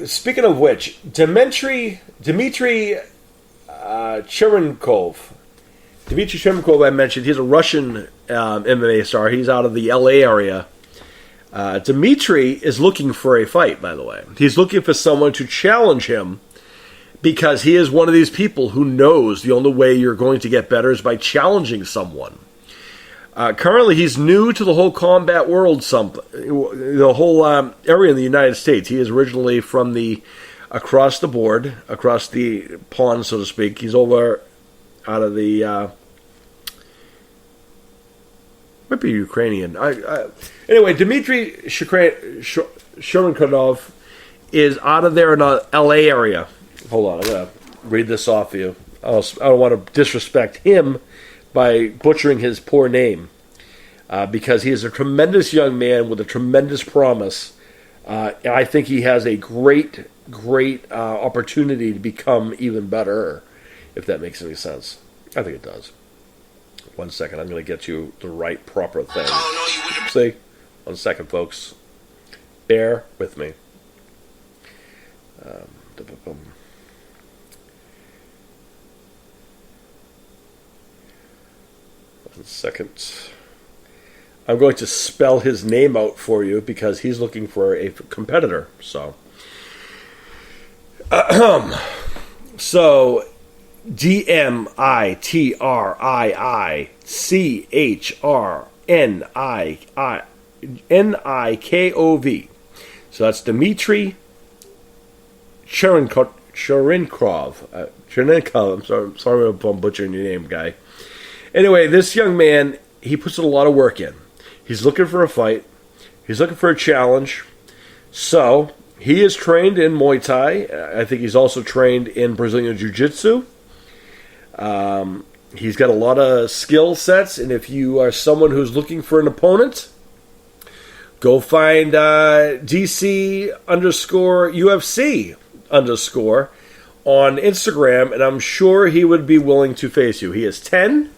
Speaker 1: speaking of which, Dmitry Cherenkov. Dmitry Cherenkov, I mentioned, he's a Russian MMA star. He's out of the LA area. Dmitry is looking for a fight, by the way. He's looking for someone to challenge him because he is one of these people who knows the only way you're going to get better is by challenging someone. Currently, he's new to the whole combat world, the whole area in the United States. He is originally from across the pond, so to speak. He's over out of the might be Ukrainian. Anyway, Dmitry Cherenkov is out of there in the L.A. area. Hold on, I'm going to read this off for you. I don't want to disrespect him by butchering his poor name because he is a tremendous young man with a tremendous promise. And I think he has a great opportunity to become even better, if that makes any sense. I think it does. 1 second, I'm going to get you the right proper thing. See? 1 second, folks. Bear with me. 1 second. I'm going to spell his name out for you because he's looking for a competitor. So DmitryCherenkov. So that's Dmitry Cherenkov. I'm sorry if I'm butchering your name, guy. Anyway, this young man, he puts a lot of work in. He's looking for a fight. He's looking for a challenge. So he is trained in Muay Thai. I think he's also trained in Brazilian Jiu-Jitsu. He's got a lot of skill sets, and if you are someone who's looking for an opponent, go find DC_UFC_ on Instagram, and I'm sure he would be willing to face you. He is 10,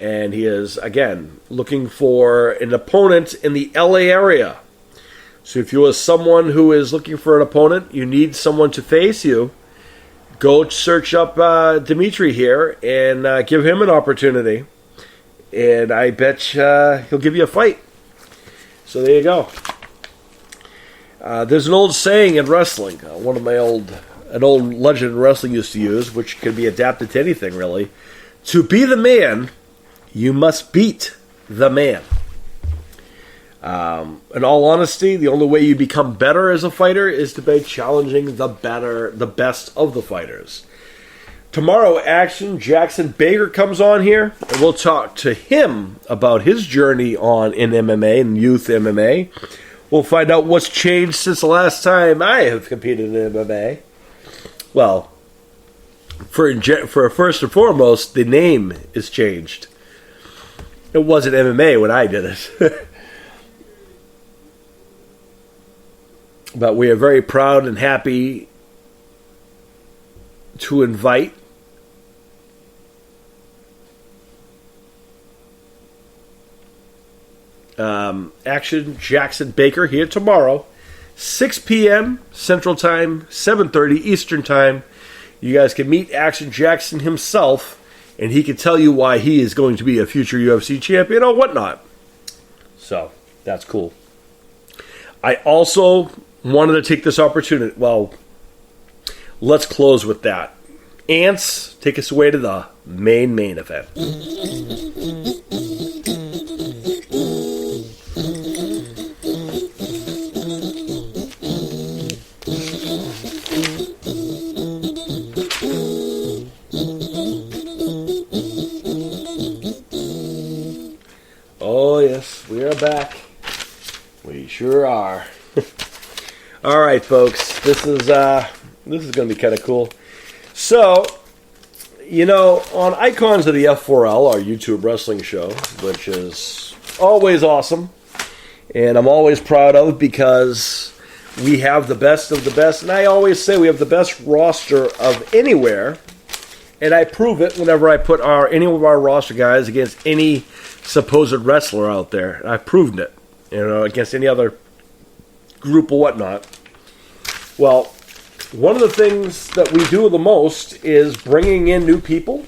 Speaker 1: and he is, again, looking for an opponent in the LA area. So if you are someone who is looking for an opponent, you need someone to face you, go search up Dmitry here and give him an opportunity. And I bet he'll give you a fight. So there you go. There's an old saying in wrestling, an old legend in wrestling used to use, which can be adapted to anything really. To be the man, you must beat the man. In all honesty, the only way you become better as a fighter is by challenging the best of the fighters. Tomorrow, Action Jackson Baker comes on here, and we'll talk to him about his journey in MMA and youth MMA. We'll find out what's changed since the last time I have competed in MMA. Well, for first and foremost, the name is changed. It wasn't MMA when I did it. But we are very proud and happy to invite Action Jackson Baker here tomorrow, 6 p.m. Central Time, 7:30 Eastern Time. You guys can meet Action Jackson himself, and he can tell you why he is going to be a future UFC champion or whatnot. So, that's cool. I also wanted to take this opportunity. Well, let's close with that. Ants, take us away to the main event. folks. This is going to be kind of cool. So, on Icons of the F4L, our YouTube wrestling show, which is always awesome, and I'm always proud of because we have the best of the best, and I always say we have the best roster of anywhere, and I prove it whenever I put any of our roster guys against any supposed wrestler out there. I've proven it, against any other group or whatnot. Well, one of the things that we do the most is bringing in new people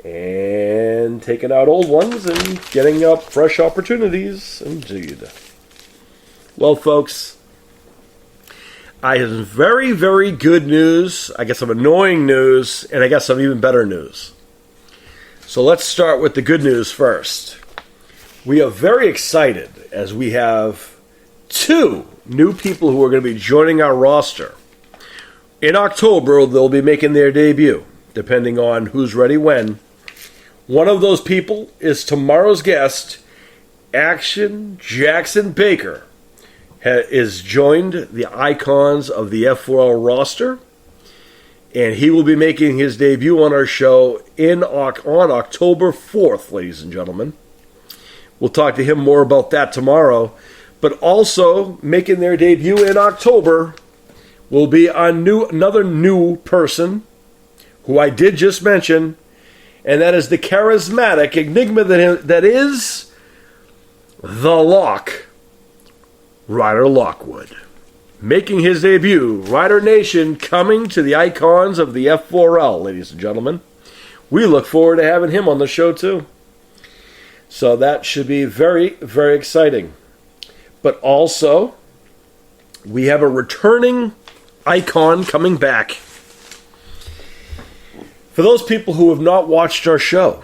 Speaker 1: and taking out old ones and getting up fresh opportunities. Indeed. Well, folks, I have some very, very good news. I got some annoying news, and I got some even better news. So let's start with the good news first. We are very excited as we have 2 new people who are going to be joining our roster. In October, they'll be making their debut, depending on who's ready when. One of those people is tomorrow's guest, Action Jackson Baker, is joined the Icons of the F4L roster, and he will be making his debut on our show on October 4th, ladies and gentlemen. We'll talk to him more about that tomorrow. But also making their debut in October will be another new person who I did just mention, and that is the charismatic enigma that is The Lock, Ryder Lockwood. Making his debut, Ryder Nation coming to the Icons of the F4L, ladies and gentlemen. We look forward to having him on the show too. So that should be very, very exciting. But also, we have a returning icon coming back. For those people who have not watched our show,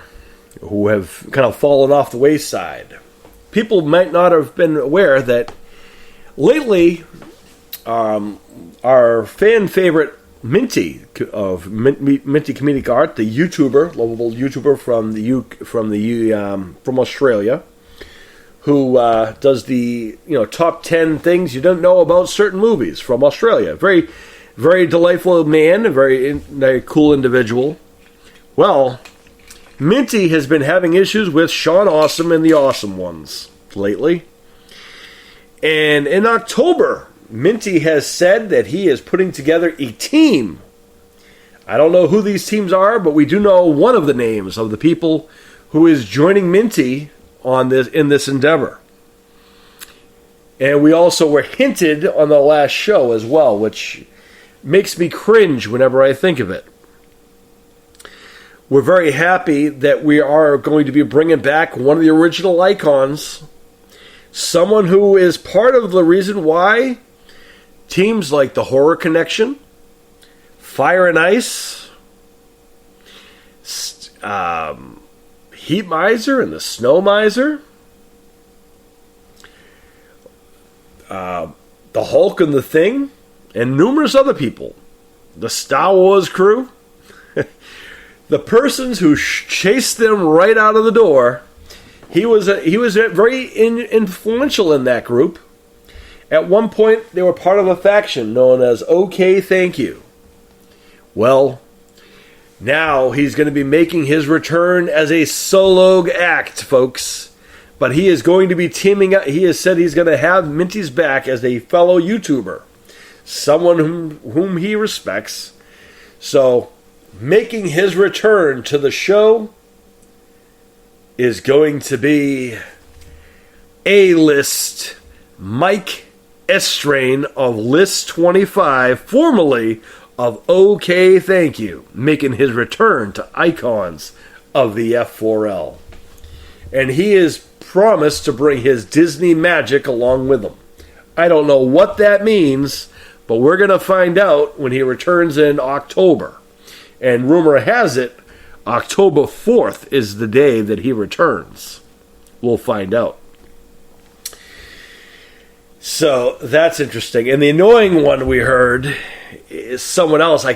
Speaker 1: who have kind of fallen off the wayside, people might not have been aware that lately, our fan favorite Minty of Minty Comedic Art, the YouTuber, lovable YouTuber from Australia, who does the top 10 things you don't know about certain movies from Australia. Very, very delightful man, a very cool individual. Well, Minty has been having issues with Sean Awesome and the Awesome Ones lately. And in October, Minty has said that he is putting together a team. I don't know who these teams are, but we do know one of the names of the people who is joining Minty in this endeavor. And we also were hinted on the last show as well, which makes me cringe whenever I think of it. We're very happy that we are going to be bringing back one of the original icons, someone who is part of the reason why teams like the Horror Connection, Fire and Ice, Heat Miser and the Snow Miser, the Hulk and the Thing, and numerous other people, the Star Wars crew, the persons who chased them right out of the door. He was very influential in that group. At one point, they were part of a faction known as OK Thank You. Well, now he's going to be making his return as a solo act, folks. But he is going to be teaming up. He has said he's going to have Minty's back as a fellow YouTuber, someone whom he respects. So, making his return to the show is going to be A-list Mike Estrain of List 25, formerly of OK Thank You, making his return to Icons of the F4L. And he is promised to bring his Disney magic along with him. I don't know what that means, but we're going to find out when he returns in October. And rumor has it, October 4th is the day that he returns. We'll find out. So that's interesting. And the annoying one we heard is someone else. I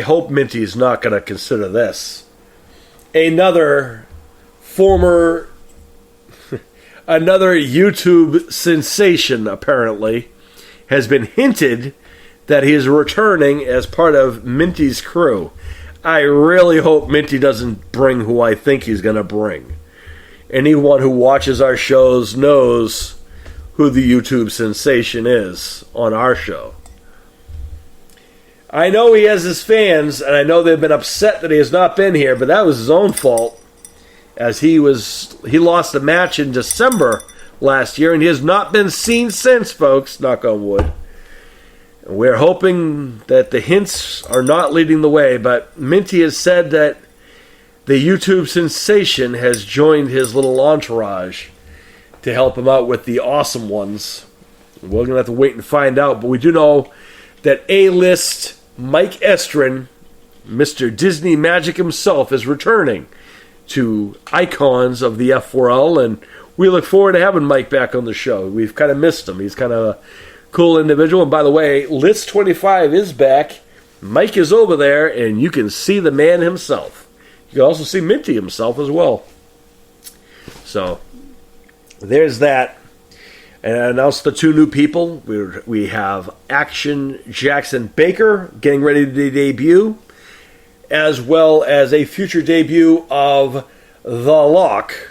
Speaker 1: hope Minty's not going to consider this. Another YouTube sensation, apparently, has been hinted that he is returning as part of Minty's crew. I really hope Minty doesn't bring who I think he's going to bring. Anyone who watches our shows knows who the YouTube sensation is on our show. I know he has his fans, and I know they've been upset that he has not been here, but that was his own fault, as he lost a match in December last year, and he has not been seen since, folks, knock on wood. We're hoping that the hints are not leading the way, but Minty has said that the YouTube sensation has joined his little entourage to help him out with the awesome ones. We're going to have to wait and find out, but we do know that A-list Mike Estrin, Mr. Disney Magic himself, is returning to Icons of the F4L, and we look forward to having Mike back on the show. We've kind of missed him. He's kind of a cool individual. And by the way, List 25 is back. Mike is over there, and you can see the man himself. You can also see Minty himself as well. So, there's that. And I announced the two new people. We have Action Jackson Baker getting ready to debut, as well as a future debut of The Lock,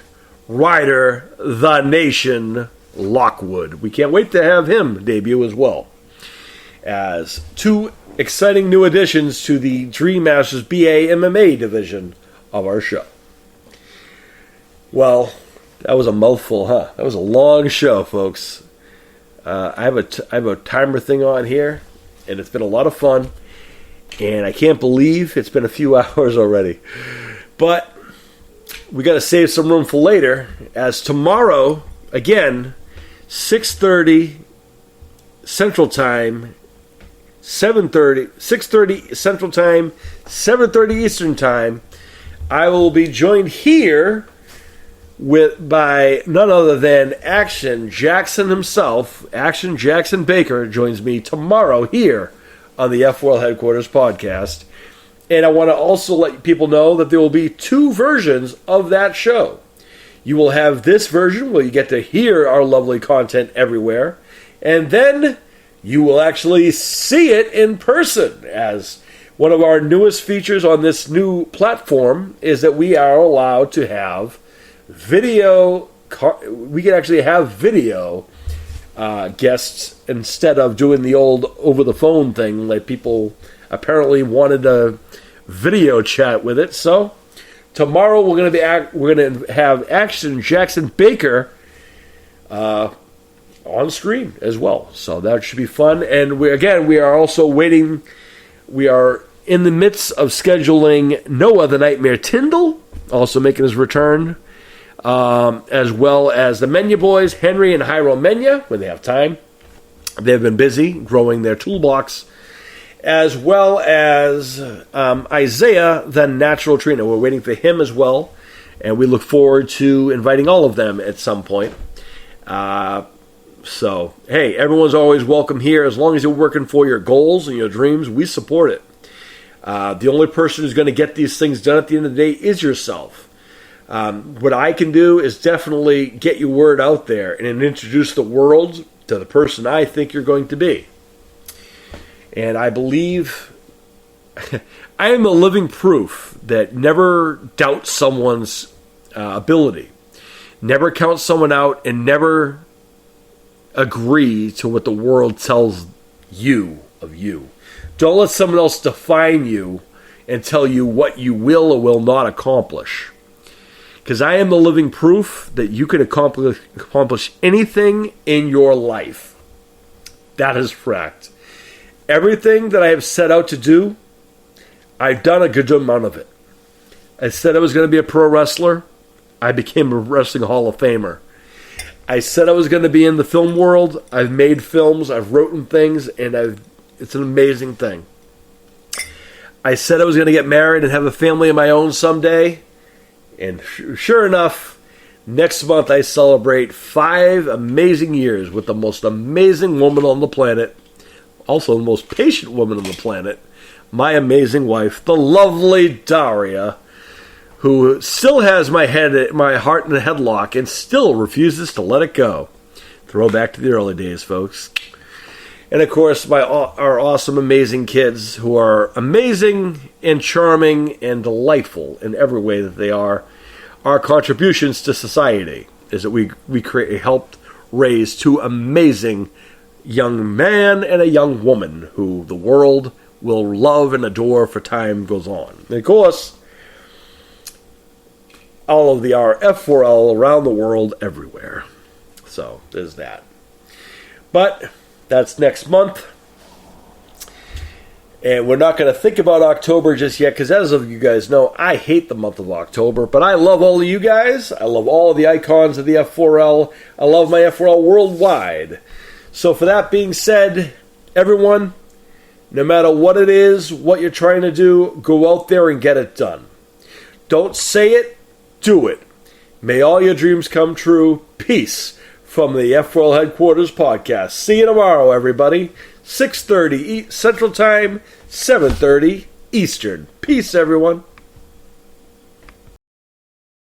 Speaker 1: Ryder the Nation Lockwood. We can't wait to have him debut as well, as two exciting new additions to the Dream Masters BA MMA division of our show. Well, that was a mouthful, huh? That was a long show, folks. I have a timer thing on here, and it's been a lot of fun. And I can't believe it's been a few hours already. But we got to save some room for later, as tomorrow, again, 6:30 Central Time, 6:30 Central Time, 7:30 Eastern Time, I will be joined here by none other than Action Jackson himself. Action Jackson Baker joins me tomorrow here on the F4L Headquarters podcast. And I want to also let people know that there will be two versions of that show. You will have this version where you get to hear our lovely content everywhere. And then you will actually see it in person, as one of our newest features on this new platform is that we are allowed to have video. We can actually have video guests instead of doing the old over-the-phone thing. Like, people apparently wanted a video chat with it. So tomorrow we're going to have Action Jackson Baker on screen as well. So that should be fun. And we are also waiting. We are in the midst of scheduling Noah the Nightmare Tyndall, also making his return, as well as the Menya boys, Henry and Hyro Menya, when they have time. They've been busy growing their toolbox, as well as Isaiah the Natural Trainer. We're waiting for him as well, and we look forward to inviting all of them at some point. So, hey, everyone's always welcome here. As long as you're working for your goals and your dreams, we support it. The only person who's going to get these things done at the end of the day is yourself. What I can do is definitely get your word out there and introduce the world to the person I think you're going to be. And I believe I am a living proof that never doubt someone's ability. Never count someone out, and never agree to what the world tells you of you. Don't let someone else define you and tell you what you will or will not accomplish. Because I am the living proof that you can accomplish anything in your life. That is fact. Everything that I have set out to do, I've done a good amount of it. I said I was going to be a pro wrestler. I became a wrestling Hall of Famer. I said I was going to be in the film world. I've made films. I've written things, and it's an amazing thing. I said I was going to get married and have a family of my own someday. And sure enough, next month I celebrate 5 amazing years with the most amazing woman on the planet, also the most patient woman on the planet, my amazing wife, the lovely Daria, who still has my heart in a headlock and still refuses to let it go. Throw back to the early days, folks. And of course, our awesome, amazing kids who are amazing and charming and delightful in every way that they are. Our contributions to society is that we helped raise two amazing young man and a young woman who the world will love and adore for time goes on. And of course, all of our F4L around the world everywhere. So there's that. But that's next month. And we're not going to think about October just yet, because as of you guys know, I hate the month of October. But I love all of you guys. I love all of the icons of the F4L. I love my F4L worldwide. So for that being said, everyone, no matter what it is, what you're trying to do, go out there and get it done. Don't say it, do it. May all your dreams come true. Peace from the F4L Headquarters podcast. See you tomorrow, everybody. 6:30 Central Time, 7:30 Eastern. Peace, everyone.